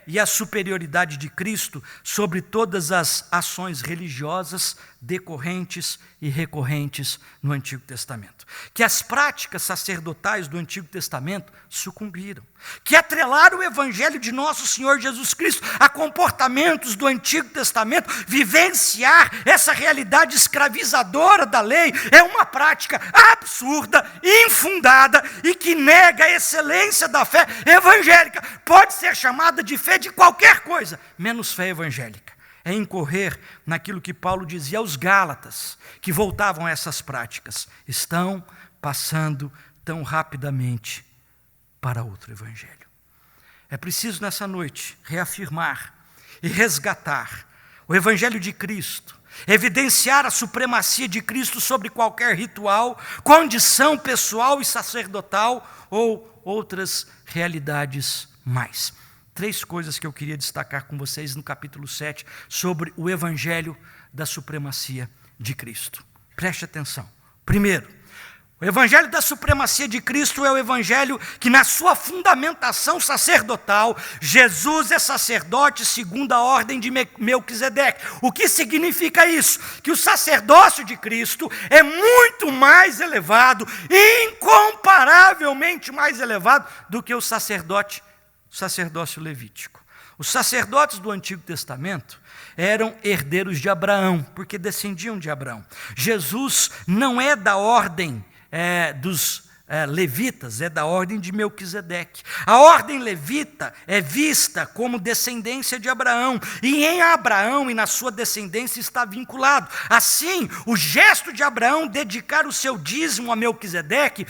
e a superioridade de Cristo sobre todas as ações religiosas decorrentes e recorrentes no Antigo Testamento. Que as práticas sacerdotais do Antigo Testamento sucumbiram. Que atrelar o Evangelho de nosso Senhor Jesus Cristo a comportamentos do Antigo Testamento, vivenciar essa realidade escravizadora da lei, é uma prática absurda, infundada e que nega a excelência da fé evangélica. Pode ser chamada de fé de qualquer coisa, menos fé evangélica. É incorrer naquilo que Paulo dizia aos Gálatas, que voltavam a essas práticas. Estão passando tão rapidamente para outro evangelho. É preciso nessa noite reafirmar e resgatar o evangelho de Cristo, evidenciar a supremacia de Cristo sobre qualquer ritual, condição pessoal e sacerdotal ou outras realidades mais. 3 coisas que eu queria destacar com vocês no capítulo 7 sobre o evangelho da supremacia de Cristo. Preste atenção. Primeiro, o evangelho da supremacia de Cristo é o evangelho que, na sua fundamentação sacerdotal, Jesus é sacerdote segundo a ordem de Melquisedeque. O que significa isso? Que o sacerdócio de Cristo é muito mais elevado, incomparavelmente mais elevado do que o sacerdócio levítico. Os sacerdotes do Antigo Testamento eram herdeiros de Abraão, porque descendiam de Abraão. Jesus não é da ordem dos levitas, é da ordem de Melquisedeque. A ordem levita é vista como descendência de Abraão, e em Abraão e na sua descendência está vinculado. Assim, o gesto de Abraão dedicar o seu dízimo a Melquisedeque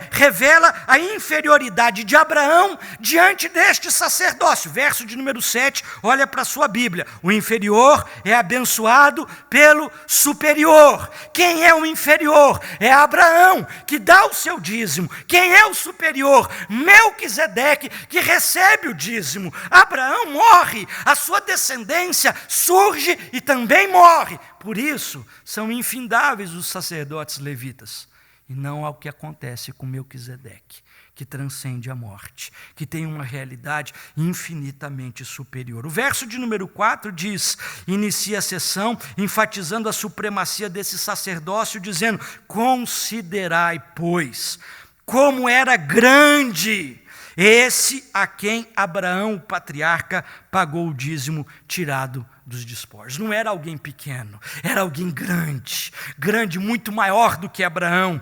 revela a inferioridade de Abraão diante deste sacerdócio. Verso de número 7, olha para a sua Bíblia. O inferior é abençoado pelo superior. Quem é o inferior? É Abraão, que dá o seu dízimo. Quem é o superior? Melquisedeque, que recebe o dízimo. Abraão morre, a sua descendência surge e também morre. Por isso, são infindáveis os sacerdotes levitas, e não ao que acontece com Melquisedeque, que transcende a morte, que tem uma realidade infinitamente superior. O verso de número 4 diz, inicia a sessão enfatizando a supremacia desse sacerdócio, dizendo: considerai, pois, como era grande esse a quem Abraão, o patriarca, pagou o dízimo tirado dos despojos. Não era alguém pequeno, era alguém grande, muito maior do que Abraão.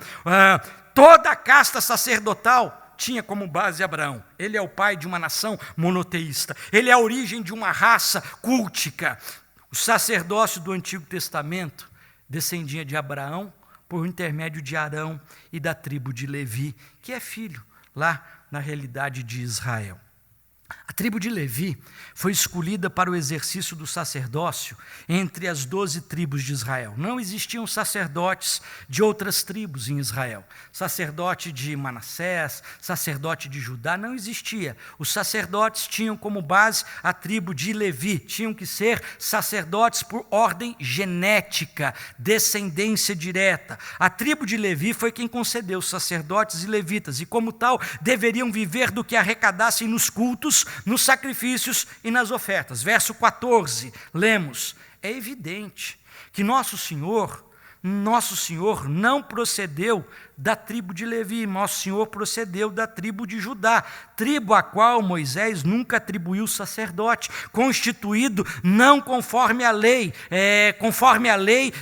Toda a casta sacerdotal tinha como base Abraão. Ele é o pai de uma nação monoteísta. Ele é a origem de uma raça cultica. O sacerdócio do Antigo Testamento descendia de Abraão por intermédio de Arão e da tribo de Levi, que é filho lá na realidade de Israel. A tribo de Levi foi escolhida para o exercício do sacerdócio entre as 12 tribos de Israel. Não existiam sacerdotes de outras tribos em Israel. Sacerdote de Manassés, sacerdote de Judá, não existia. Os sacerdotes tinham como base a tribo de Levi. Tinham que ser sacerdotes por ordem genética, descendência direta. A tribo de Levi foi quem concedeu os sacerdotes e levitas, e como tal, deveriam viver do que arrecadassem nos cultos, nos sacrifícios e nas ofertas. Verso 14, lemos: é evidente que nosso Senhor não procedeu da tribo de Levi, nosso Senhor procedeu da tribo de Judá, tribo a qual Moisés nunca atribuiu sacerdote, constituído não conforme a lei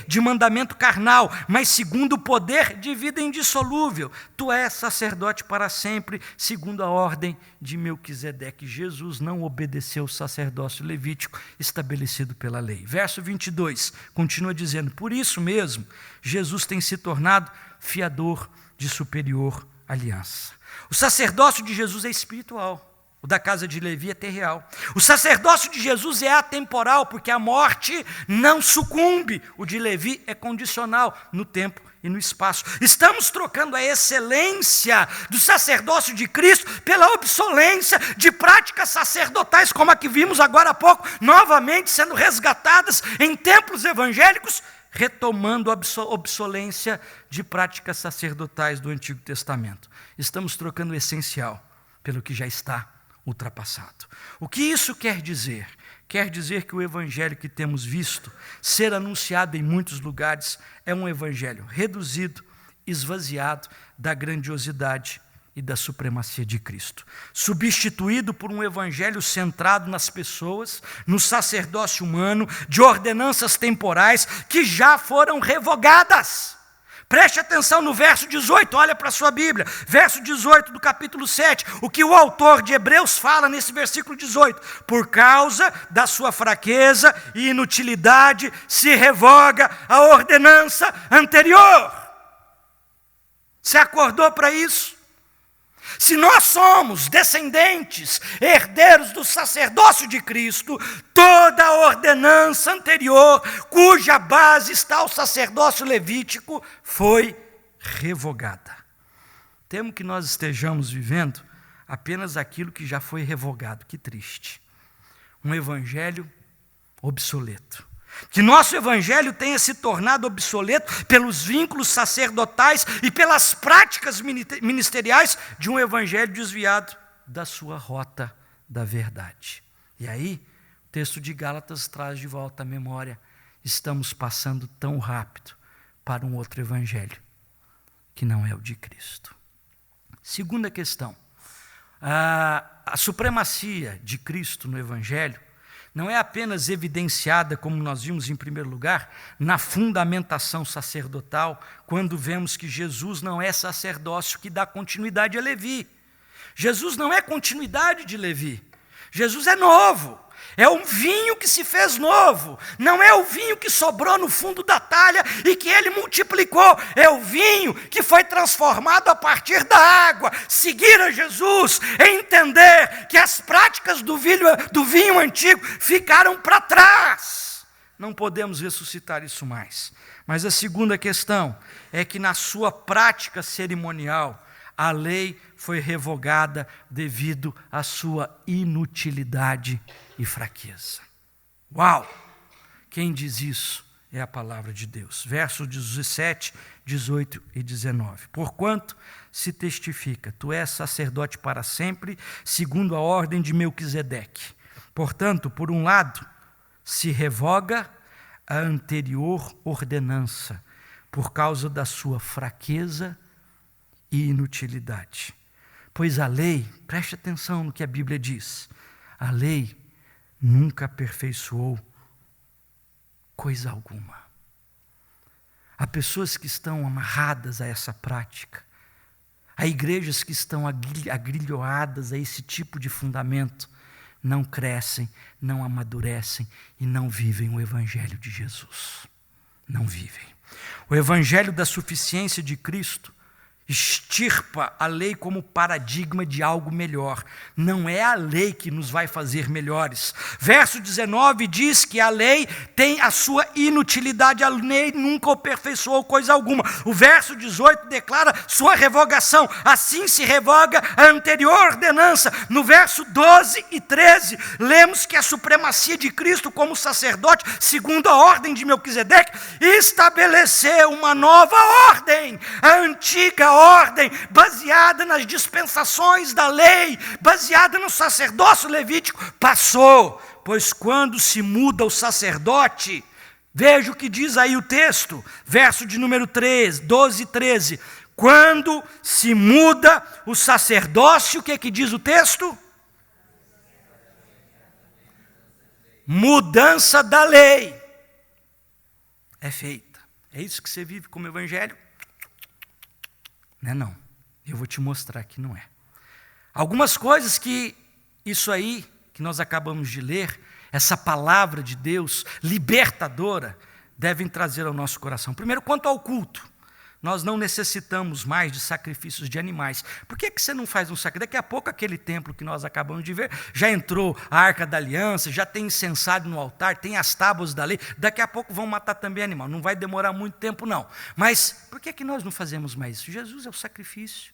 de mandamento carnal, mas segundo o poder de vida indissolúvel. Tu és sacerdote para sempre, segundo a ordem de Melquisedeque. Jesus não obedeceu o sacerdócio levítico estabelecido pela lei. Verso 22, continua dizendo: por isso mesmo, Jesus tem se tornado fiador de superior aliança. O sacerdócio de Jesus é espiritual, o da casa de Levi é terreal. O sacerdócio de Jesus é atemporal, porque a morte não sucumbe. O de Levi é condicional no tempo e no espaço. Estamos trocando a excelência do sacerdócio de Cristo pela obsolência de práticas sacerdotais, como a que vimos agora há pouco, novamente sendo resgatadas em templos evangélicos, retomando a obsolência de práticas sacerdotais do Antigo Testamento. Estamos trocando o essencial pelo que já está ultrapassado. O que isso quer dizer? Quer dizer que o evangelho que temos visto ser anunciado em muitos lugares é um evangelho reduzido, esvaziado da grandiosidade e da supremacia de Cristo, substituído por um evangelho centrado nas pessoas, no sacerdócio humano, de ordenanças temporais que já foram revogadas. Preste atenção no verso 18, olha para a sua Bíblia, verso 18 do capítulo 7, o que o autor de Hebreus fala nesse versículo 18: por causa da sua fraqueza e inutilidade se revoga a ordenança anterior. Você acordou para isso? Se nós somos descendentes, herdeiros do sacerdócio de Cristo, toda a ordenança anterior, cuja base está o sacerdócio levítico, foi revogada. Temo que nós estejamos vivendo apenas aquilo que já foi revogado. Que triste. Um evangelho obsoleto. Que nosso evangelho tenha se tornado obsoleto pelos vínculos sacerdotais e pelas práticas ministeriais de um evangelho desviado da sua rota da verdade. E aí, o texto de Gálatas traz de volta à memória: estamos passando tão rápido para um outro evangelho, que não é o de Cristo. Segunda questão: a supremacia de Cristo no evangelho não é apenas evidenciada, como nós vimos em primeiro lugar, na fundamentação sacerdotal, quando vemos que Jesus não é sacerdócio que dá continuidade a Levi. Jesus não é continuidade de Levi. Jesus é novo. É um vinho que se fez novo. Não é o vinho que sobrou no fundo da talha e que ele multiplicou. É o vinho que foi transformado a partir da água. Seguir a Jesus é entender que as práticas do vinho antigo ficaram para trás. Não podemos ressuscitar isso mais. Mas a segunda questão é que na sua prática cerimonial, a lei foi revogada devido à sua inutilidade e fraqueza. Uau! Quem diz isso é a palavra de Deus. Versos 17, 18 e 19. Porquanto se testifica: tu és sacerdote para sempre, segundo a ordem de Melquisedeque. Portanto, por um lado, se revoga a anterior ordenança, por causa da sua fraqueza e inutilidade. Pois a lei, preste atenção no que a Bíblia diz, a lei nunca aperfeiçoou coisa alguma. Há pessoas que estão amarradas a essa prática, há igrejas que estão agrilhoadas a esse tipo de fundamento, não crescem, não amadurecem e não vivem o Evangelho de Jesus. Não vivem. O Evangelho da suficiência de Cristo extirpa a lei como paradigma de algo melhor. Não é a lei que nos vai fazer melhores. Verso 19 diz que a lei tem a sua inutilidade, a lei nunca aperfeiçoou coisa alguma. O verso 18 declara sua revogação, assim se revoga a anterior ordenança. No verso 12 e 13, lemos que a supremacia de Cristo como sacerdote, segundo a ordem de Melquisedeque, estabeleceu uma nova ordem. A antiga ordem, baseada nas dispensações da lei, baseada no sacerdócio levítico, passou, pois quando se muda o sacerdote, veja o que diz aí o texto, verso de número 13, 12 e 13, Quando se muda o sacerdócio, o que diz o texto? Mudança da lei é feita. É isso que você vive como evangelho? Não é não. Eu vou te mostrar que não é. Algumas coisas que isso aí, que nós acabamos de ler, essa palavra de Deus libertadora, devem trazer ao nosso coração. Primeiro, quanto ao culto. Nós não necessitamos mais de sacrifícios de animais. Por que você não faz um sacrifício? Daqui a pouco aquele templo que nós acabamos de ver, já entrou a Arca da Aliança, já tem incensário no altar, tem as tábuas da lei, daqui a pouco vão matar também animal. Não vai demorar muito tempo não. Mas por que nós não fazemos mais isso? Jesus é o sacrifício.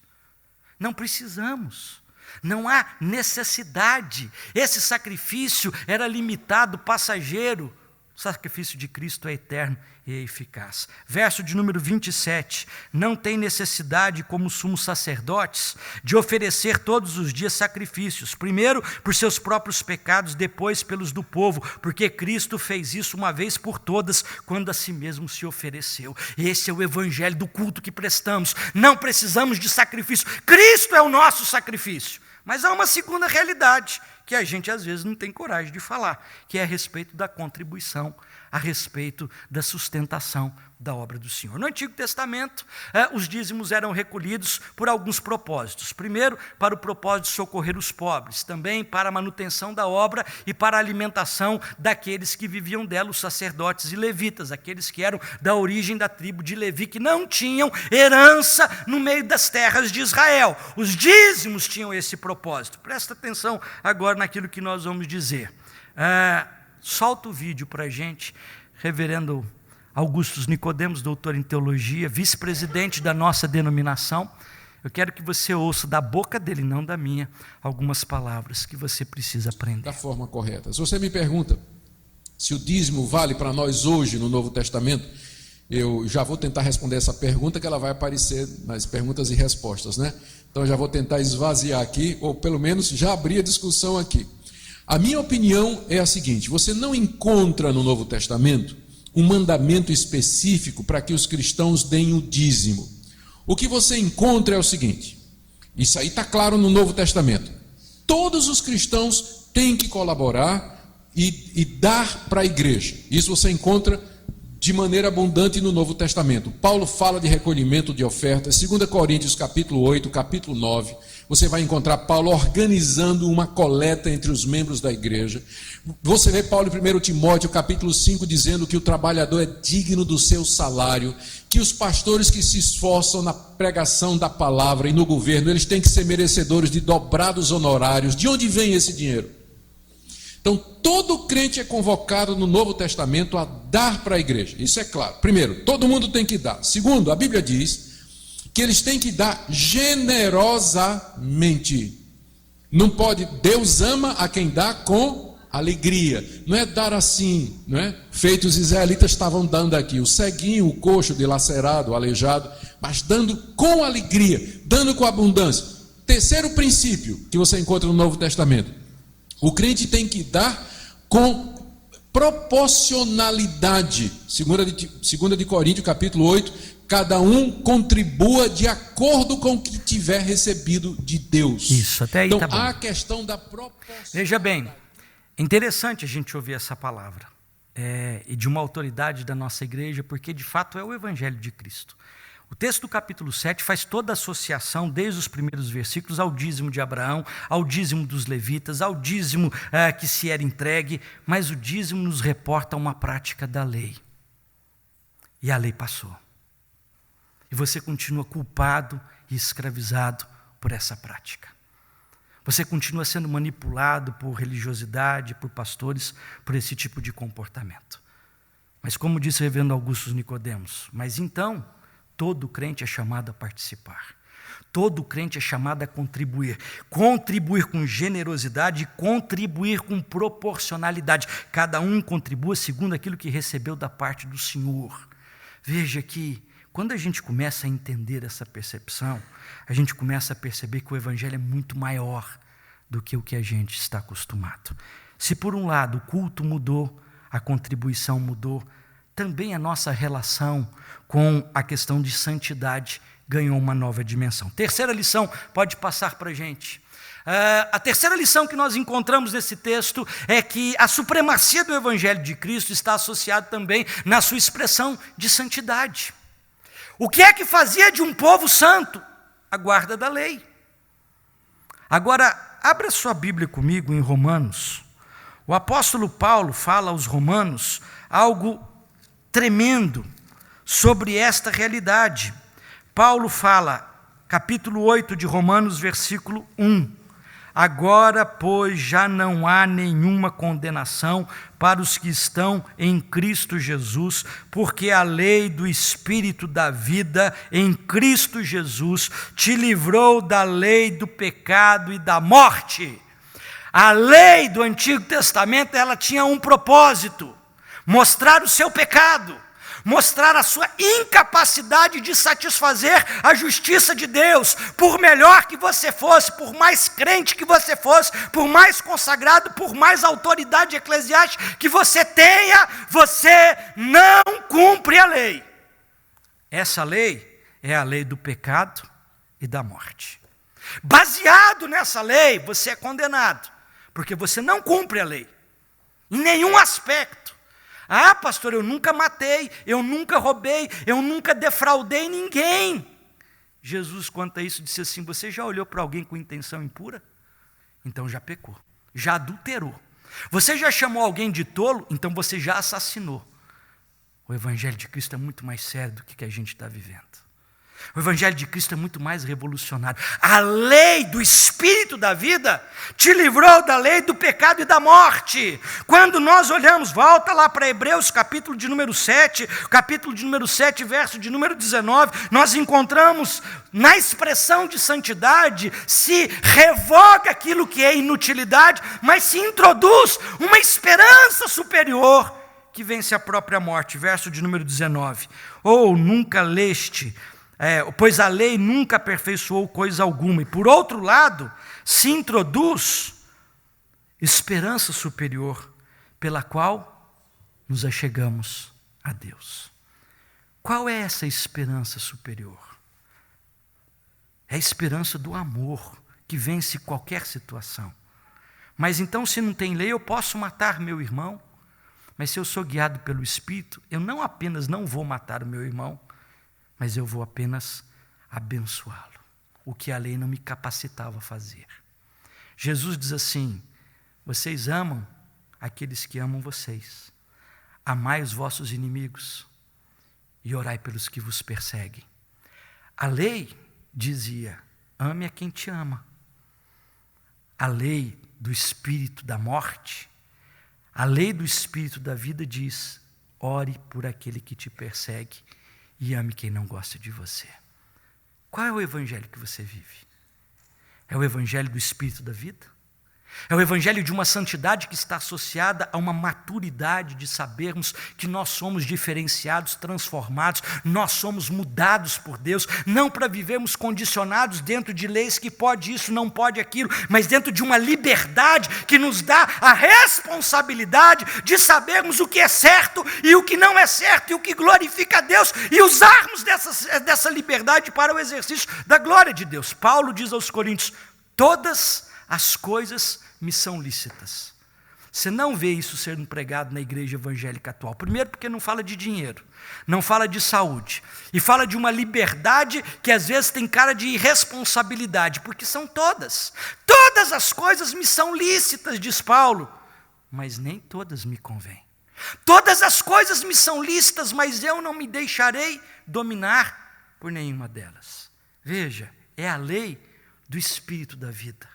Não precisamos. Não há necessidade. Esse sacrifício era limitado, passageiro. O sacrifício de Cristo é eterno e eficaz. Verso de número 27. Não tem necessidade, como sumos sacerdotes, de oferecer todos os dias sacrifícios. Primeiro por seus próprios pecados, depois pelos do povo, porque Cristo fez isso uma vez por todas, quando a si mesmo se ofereceu. Esse é o evangelho do culto que prestamos. Não precisamos de sacrifício. Cristo é o nosso sacrifício. Mas há uma segunda realidade, que a gente às vezes não tem coragem de falar, que é a respeito da contribuição, a respeito da sustentação da obra do Senhor. No Antigo Testamento, os dízimos eram recolhidos por alguns propósitos. Primeiro, para o propósito de socorrer os pobres, também para a manutenção da obra e para a alimentação daqueles que viviam dela, os sacerdotes e levitas, aqueles que eram da origem da tribo de Levi, que não tinham herança no meio das terras de Israel. Os dízimos tinham esse propósito. Presta atenção agora naquilo que nós vamos dizer. Solta o vídeo para a gente, reverendo Augustus Nicodemos, doutor em teologia, vice-presidente da nossa denominação. Eu quero que você ouça da boca dele, não da minha, algumas palavras que você precisa aprender. Da forma correta. Se você me pergunta se o dízimo vale para nós hoje no Novo Testamento, eu já vou tentar responder essa pergunta, que ela vai aparecer nas perguntas e respostas, né? Então eu já vou tentar esvaziar aqui, ou pelo menos já abrir a discussão aqui. A minha opinião é a seguinte: você não encontra no Novo Testamento um mandamento específico para que os cristãos deem o dízimo. O que você encontra é o seguinte, isso aí está claro no Novo Testamento: todos os cristãos têm que colaborar e dar para a igreja. Isso você encontra de maneira abundante no Novo Testamento. Paulo fala de recolhimento de ofertas. 2 Coríntios capítulo 8, capítulo 9, você vai encontrar Paulo organizando uma coleta entre os membros da igreja. Você vê Paulo em 1 Timóteo capítulo 5 dizendo que o trabalhador é digno do seu salário, que os pastores que se esforçam na pregação da palavra e no governo, eles têm que ser merecedores de dobrados honorários. De onde vem esse dinheiro? Então, todo crente é convocado no Novo Testamento a dar para a igreja. Isso é claro. Primeiro, todo mundo tem que dar. Segundo, a Bíblia diz que eles têm que dar generosamente. Não pode, Deus ama a quem dá com alegria. Não é dar assim, não é? Feito os israelitas estavam dando aqui, o ceguinho, o coxo, dilacerado, o aleijado, mas dando com alegria, dando com abundância. Terceiro princípio que você encontra no Novo Testamento: o crente tem que dar com proporcionalidade. 2 de Coríntios, capítulo 8, cada um contribua de acordo com o que tiver recebido de Deus. Isso, até aí então, tá bom. há a questão da proporcionalidade. Veja bem, é interessante a gente ouvir essa palavra, e de uma autoridade da nossa igreja, porque de fato é o Evangelho de Cristo. O texto do capítulo 7 faz toda a associação, desde os primeiros versículos, ao dízimo de Abraão, ao dízimo dos levitas, ao dízimo que se era entregue, mas o dízimo nos reporta uma prática da lei. E a lei passou. E você continua culpado e escravizado por essa prática. Você continua sendo manipulado por religiosidade, por pastores, por esse tipo de comportamento. Mas como disse o reverendo Augusto Nicodemos, mas então todo crente é chamado a participar. Todo crente é chamado a contribuir. Contribuir com generosidade e contribuir com proporcionalidade. Cada um contribua segundo aquilo que recebeu da parte do Senhor. Veja que quando a gente começa a entender essa percepção, a gente começa a perceber que o Evangelho é muito maior do que o que a gente está acostumado. Se por um lado o culto mudou, a contribuição mudou, também a nossa relação com a questão de santidade ganhou uma nova dimensão. Terceira lição, pode passar para a gente. A terceira lição que nós encontramos nesse texto é que a supremacia do Evangelho de Cristo está associada também na sua expressão de santidade. O que é que fazia de um povo santo? A guarda da lei. Agora, abra sua Bíblia comigo em Romanos. O apóstolo Paulo fala aos romanos algo tremendo sobre esta realidade. Paulo fala, capítulo 8 de Romanos, versículo 1. Agora, pois, já não há nenhuma condenação para os que estão em Cristo Jesus, porque a lei do Espírito da vida em Cristo Jesus te livrou da lei do pecado e da morte. A lei do Antigo Testamento, ela tinha um propósito: mostrar o seu pecado, mostrar a sua incapacidade de satisfazer a justiça de Deus. Por melhor que você fosse, por mais crente que você fosse, por mais consagrado, por mais autoridade eclesiástica que você tenha, você não cumpre a lei. Essa lei é a lei do pecado e da morte. Baseado nessa lei, você é condenado, porque você não cumpre a lei, em nenhum aspecto. Ah, pastor, eu nunca matei, eu nunca roubei, eu nunca defraudei ninguém. Jesus, quanto a isso, disse assim: você já olhou para alguém com intenção impura? Então já pecou, já adulterou. Você já chamou alguém de tolo? Então você já assassinou. O Evangelho de Cristo é muito mais sério do que a gente está vivendo. O Evangelho de Cristo é muito mais revolucionário. A lei do Espírito da vida te livrou da lei do pecado e da morte. Quando nós olhamos, volta lá para Hebreus, capítulo de número 7, verso de número 19, nós encontramos na expressão de santidade, se revoga aquilo que é inutilidade, mas se introduz uma esperança superior que vence a própria morte. Verso de número 19. Ou nunca leste... pois a lei nunca aperfeiçoou coisa alguma. E por outro lado, se introduz esperança superior, pela qual nos achegamos a Deus. Qual é essa esperança superior? É a esperança do amor, que vence qualquer situação. Mas então, se não tem lei, eu posso matar meu irmão, mas se eu sou guiado pelo Espírito, eu não apenas não vou matar o meu irmão, mas eu vou apenas abençoá-lo, o que a lei não me capacitava a fazer. Jesus diz assim: vocês amam aqueles que amam vocês, amai os vossos inimigos e orai pelos que vos perseguem. A lei dizia: ame a quem te ama. A lei do espírito da morte, a lei do espírito da vida diz: ore por aquele que te persegue e ame quem não gosta de você. Qual é o evangelho que você vive? É o evangelho do Espírito da vida? É o evangelho de uma santidade que está associada a uma maturidade de sabermos que nós somos diferenciados, transformados, nós somos mudados por Deus, não para vivermos condicionados dentro de leis que pode isso, não pode aquilo, mas dentro de uma liberdade que nos dá a responsabilidade de sabermos o que é certo e o que não é certo e o que glorifica a Deus e usarmos dessa liberdade para o exercício da glória de Deus. Paulo diz aos Coríntios: todas as coisas me são lícitas. Você não vê isso sendo pregado na igreja evangélica atual. Primeiro porque não fala de dinheiro, não fala de saúde, e fala de uma liberdade que às vezes tem cara de irresponsabilidade, porque são todas as coisas me são lícitas, diz Paulo, mas nem todas me convêm. Todas as coisas me são lícitas, mas eu não me deixarei dominar por nenhuma delas. Veja, é a lei do Espírito da vida.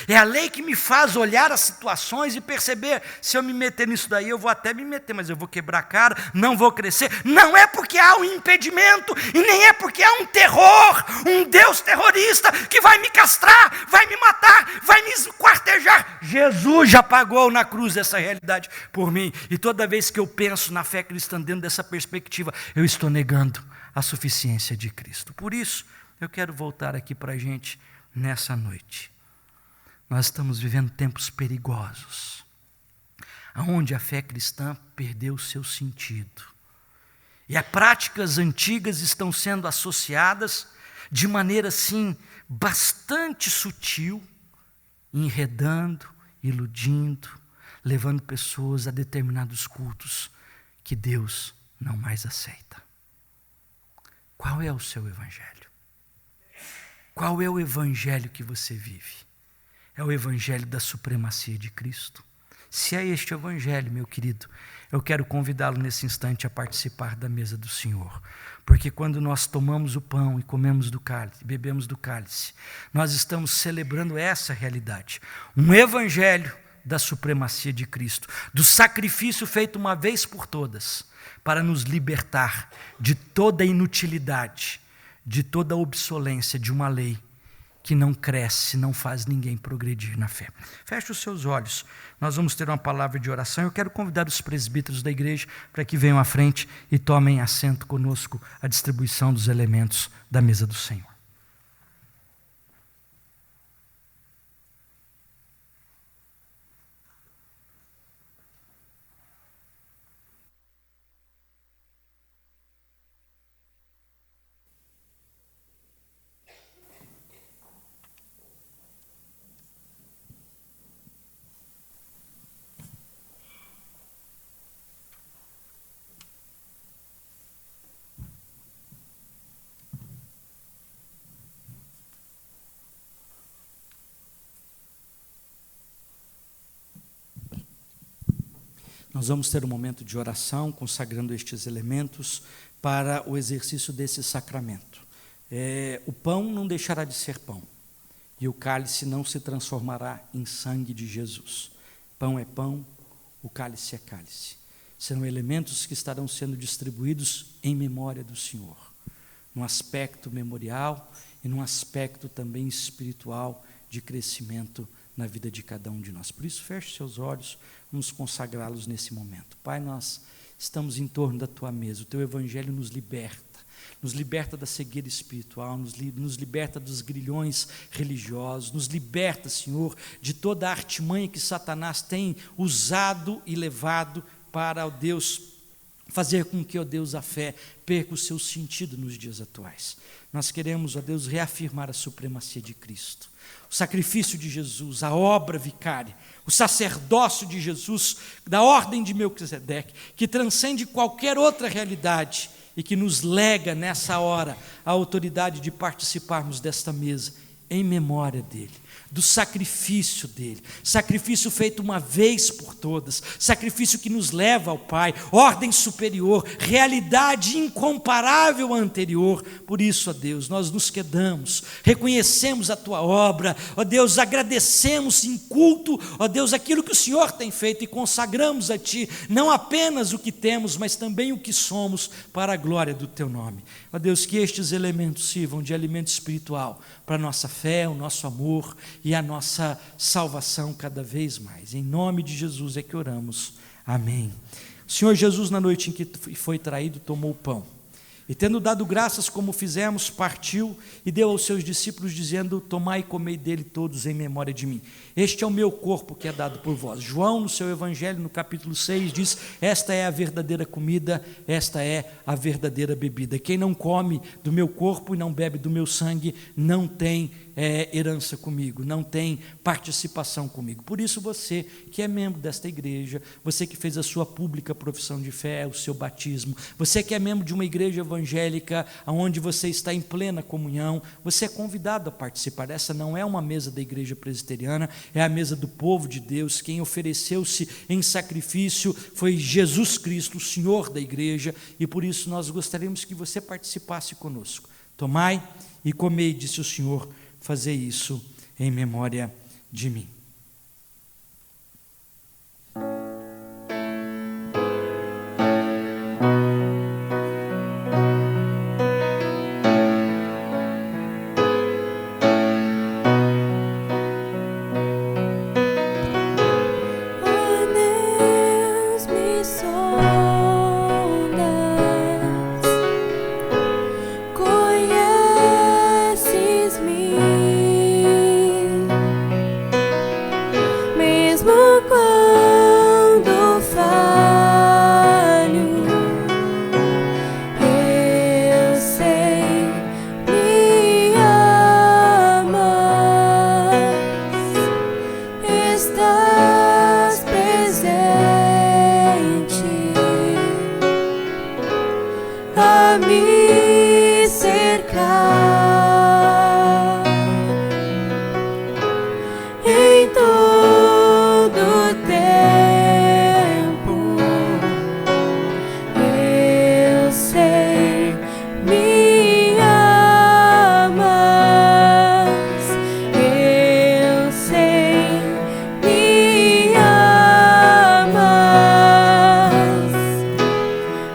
É a lei que me faz olhar as situações e perceber: se eu me meter nisso daí, eu vou até me meter, mas eu vou quebrar a cara, não vou crescer. Não é porque há um impedimento, e nem é porque há um terror, um Deus terrorista que vai me castrar, vai me matar, vai me esquartejar. Jesus já pagou na cruz essa realidade por mim. E toda vez que eu penso na fé cristã dentro dessa perspectiva, eu estou negando a suficiência de Cristo. Por isso, eu quero voltar aqui para a gente nessa noite. Nós estamos vivendo tempos perigosos, onde a fé cristã perdeu o seu sentido. E as práticas antigas estão sendo associadas de maneira assim, bastante sutil, enredando, iludindo, levando pessoas a determinados cultos que Deus não mais aceita. Qual é o seu evangelho? Qual é o evangelho que você vive? É o evangelho da supremacia de Cristo? Se é este evangelho, meu querido, eu quero convidá-lo nesse instante a participar da mesa do Senhor. Porque quando nós tomamos o pão e comemos do cálice, bebemos do cálice, nós estamos celebrando essa realidade. Um evangelho da supremacia de Cristo, do sacrifício feito uma vez por todas, para nos libertar de toda inutilidade, de toda obsolência de uma lei que não cresce, não faz ninguém progredir na fé. Feche os seus olhos, nós vamos ter uma palavra de oração. Eu quero convidar os presbíteros da igreja para que venham à frente e tomem assento conosco a distribuição dos elementos da mesa do Senhor. Nós vamos ter um momento de oração, consagrando estes elementos para o exercício desse sacramento. O pão não deixará de ser pão, e o cálice não se transformará em sangue de Jesus. Pão é pão, o cálice é cálice. Serão elementos que estarão sendo distribuídos em memória do Senhor, num aspecto memorial e num aspecto também espiritual de crescimento na vida de cada um de nós. Por isso, feche seus olhos, vamos consagrá-los nesse momento. Pai, nós estamos em torno da Tua mesa, o Teu Evangelho nos liberta da cegueira espiritual, nos liberta dos grilhões religiosos, nos liberta, Senhor, de toda a artimanha que Satanás tem usado e levado para, ó Deus, fazer com que, ó Deus, a fé perca o seu sentido nos dias atuais. Nós queremos, ó Deus, reafirmar a supremacia de Cristo, o sacrifício de Jesus, a obra vicária, o sacerdócio de Jesus, da ordem de Melquisedeque, que transcende qualquer outra realidade e que nos lega nessa hora a autoridade de participarmos desta mesa em memória dele, do sacrifício dele, sacrifício feito uma vez por todas, sacrifício que nos leva ao Pai, ordem superior, realidade incomparável à anterior. Por isso, ó Deus, nós nos quedamos, reconhecemos a Tua obra, ó Deus, agradecemos em culto, ó Deus, aquilo que o Senhor tem feito e consagramos a Ti, não apenas o que temos, mas também o que somos, para a glória do Teu nome. Ó Deus, que estes elementos sirvam de alimento espiritual para a nossa fé, o nosso amor e a nossa salvação cada vez mais. Em nome de Jesus é que oramos. Amém. O Senhor Jesus, na noite em que foi traído, tomou o pão. E tendo dado graças, como fizemos, partiu e deu aos seus discípulos, dizendo: tomai e comei dele todos em memória de mim. Este é o meu corpo que é dado por vós. João, no seu Evangelho, no capítulo 6, diz: esta é a verdadeira comida, esta é a verdadeira bebida. Quem não come do meu corpo e não bebe do meu sangue, não tem herança comigo, não tem participação comigo. Por isso, você que é membro desta igreja, você que fez a sua pública profissão de fé, o seu batismo, você que é membro de uma igreja evangélica, onde você está em plena comunhão, você é convidado a participar. Essa não é uma mesa da igreja presbiteriana, é a mesa do povo de Deus. Quem ofereceu-se em sacrifício foi Jesus Cristo, o Senhor da igreja, e por isso nós gostaríamos que você participasse conosco. Tomai e comei, disse o Senhor, fazer isso em memória de mim. Conheces-me. me cercar em todo tempo. Eu sei, me amas. Eu sei, me amas.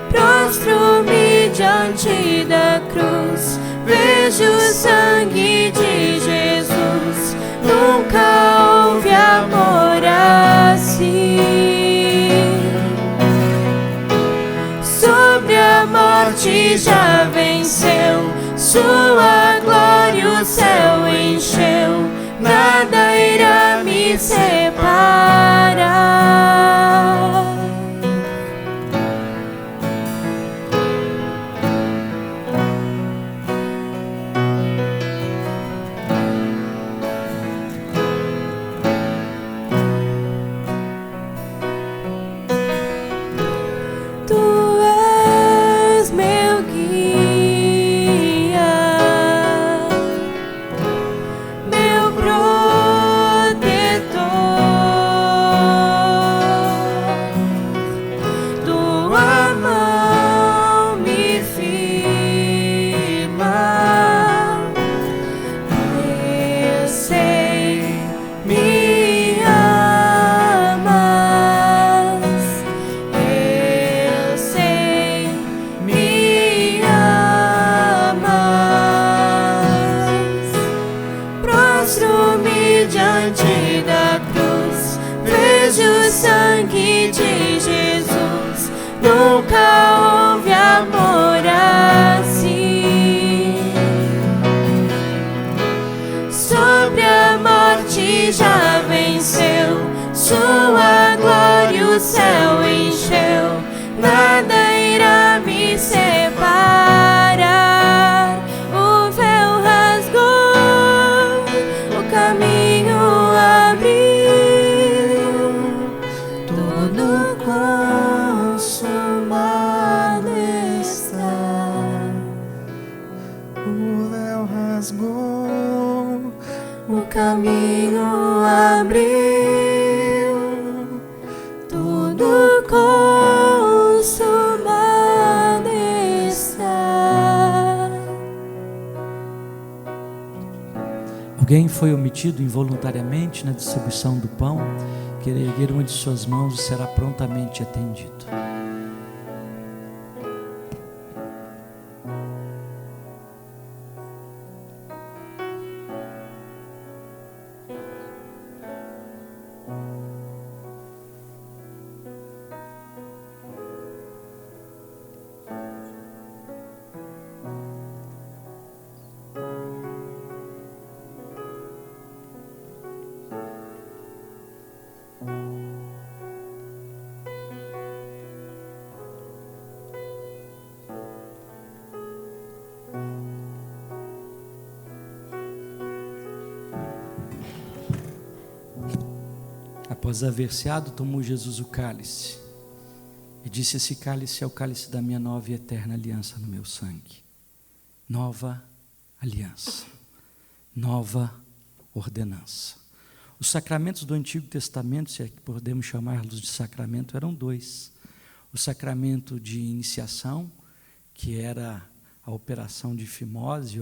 Prostro-me diante da cruz, vejo o sangue de Jesus. Nunca houve amor assim. Sobre a morte já venceu, sua glória o céu encheu. Nada irá me separar. Tu és meu guia, meu protetor. Tua mão me firma. Eu sei, me amas. Eu sei, me amas. Prostro-me diante da cruz, vejo o sangue de Jesus. Nunca houve amor assim. Sobre a morte já venceu, sua glória o céu encheu. Nada irá me separar. O véu rasgou, o caminho abriu. Tudo consumado está. O véu rasgou, O caminho abriu. Tudo consumado está. Alguém foi omitido involuntariamente na distribuição do pão? Queira erguer uma de suas mãos e será prontamente atendido. Após haver ceado, tomou Jesus o cálice e disse: esse cálice é o cálice da minha nova e eterna aliança no meu sangue. Nova aliança, nova ordenança. Os sacramentos do Antigo Testamento, se é que podemos chamá-los de sacramento, eram dois. O sacramento de iniciação, que era a operação de fimose,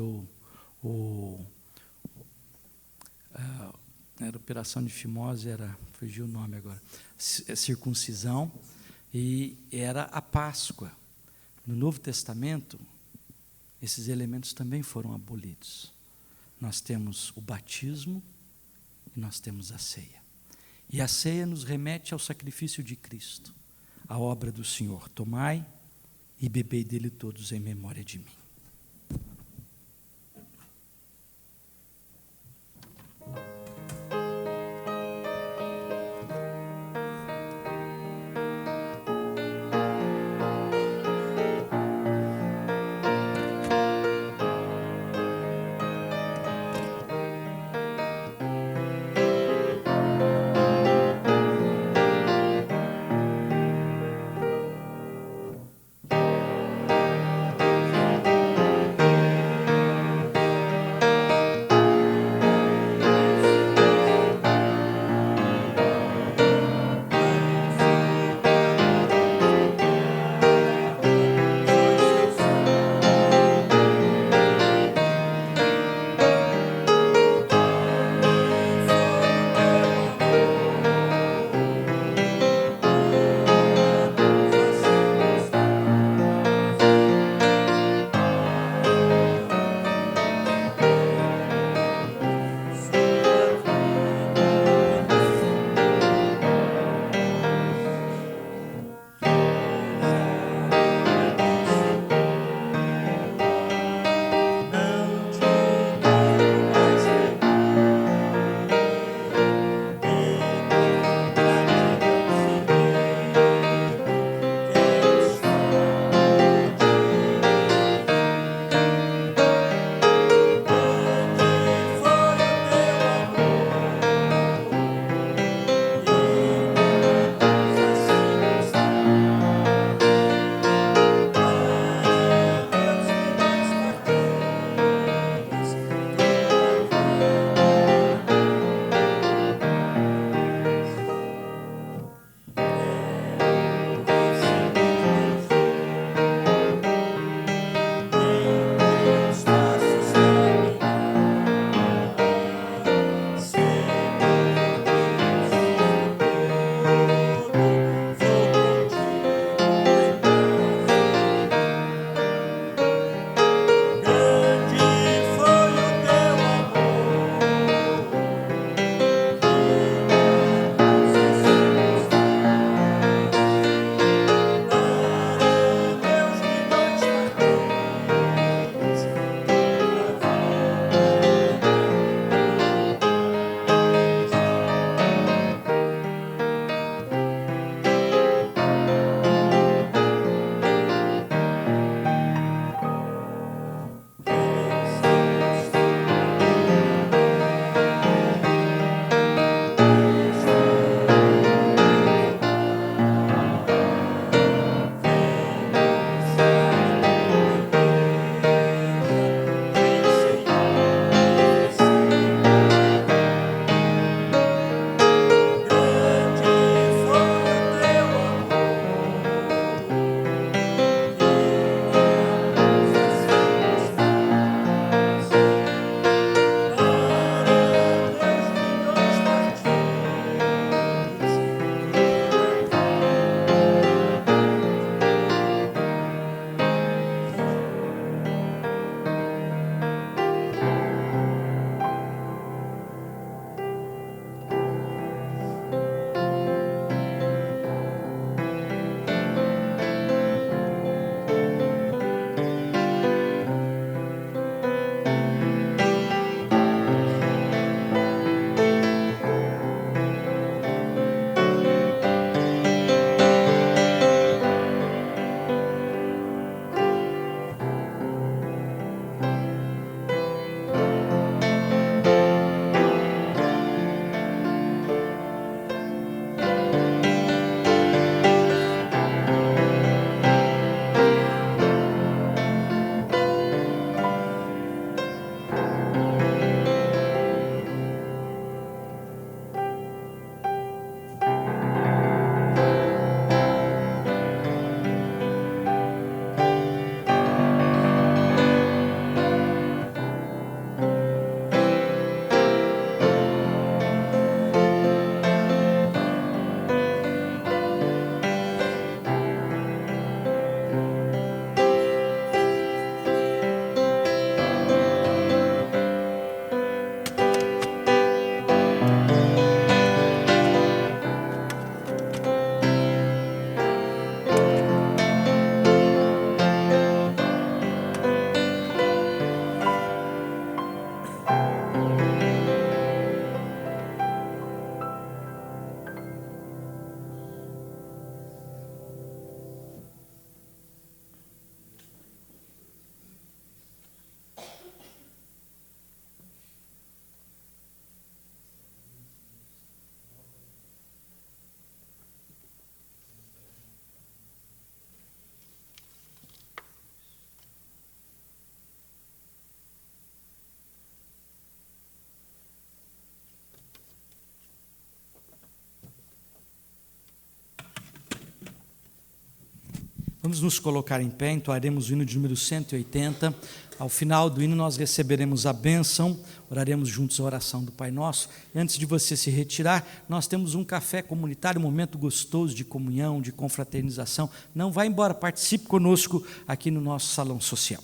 era operação de fimose, fugiu o nome agora, circuncisão, e era a Páscoa. No Novo Testamento, esses elementos também foram abolidos. Nós temos o batismo e nós temos a ceia. E a ceia nos remete ao sacrifício de Cristo, a obra do Senhor. Tomai e bebei dele todos em memória de mim. Vamos nos colocar em pé, entoaremos o hino de número 180. Ao final do hino nós receberemos a bênção, oraremos juntos a oração do Pai Nosso. E antes de você se retirar, nós temos um café comunitário, um momento gostoso de comunhão, de confraternização. Não vá embora, participe conosco aqui no nosso salão social.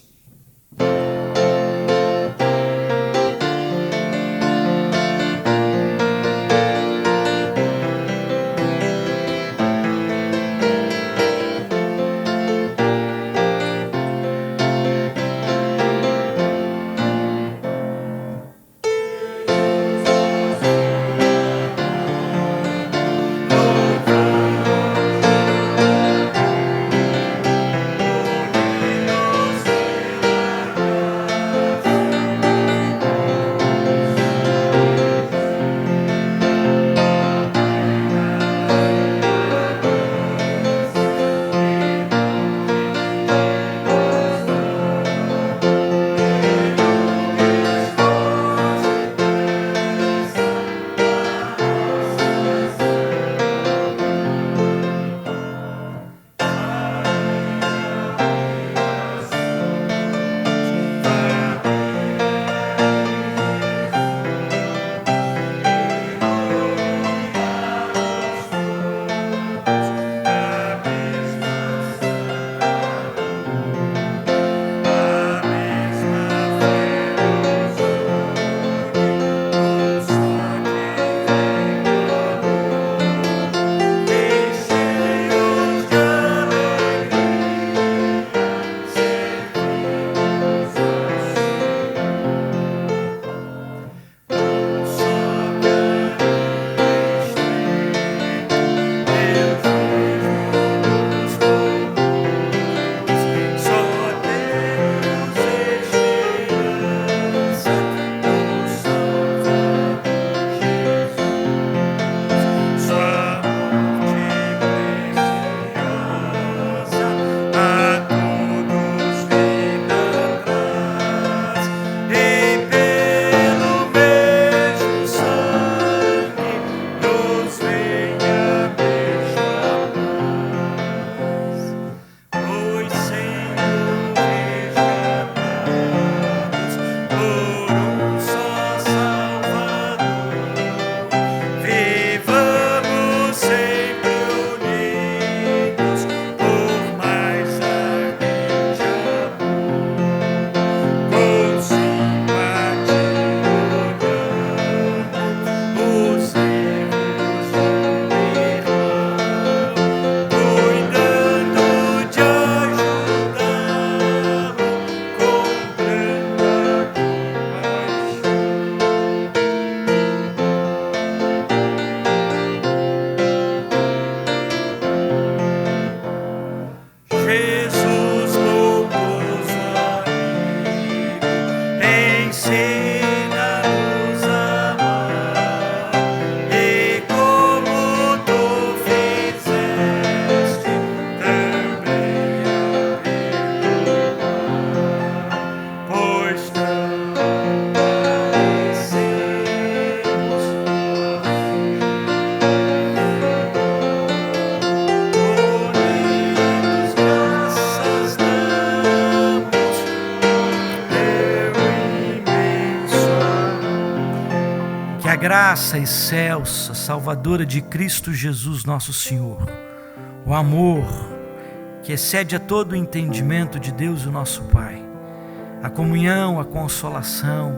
Graça excelsa, salvadora de Cristo Jesus nosso Senhor, o amor que excede a todo o entendimento de Deus o nosso Pai, a comunhão, a consolação,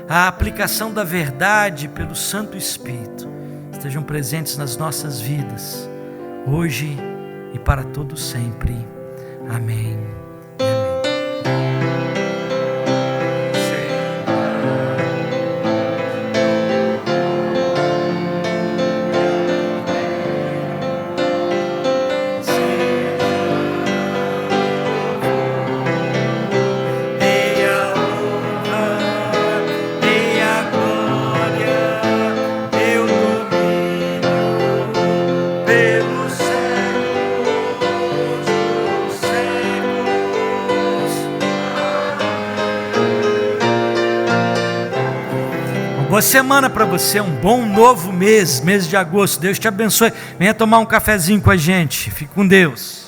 a aplicação da verdade pelo Santo Espírito estejam presentes nas nossas vidas, hoje e para todo sempre. Amém. Boa semana para você, um bom novo mês de agosto. Deus te abençoe. Venha tomar um cafezinho com a gente. Fique com Deus.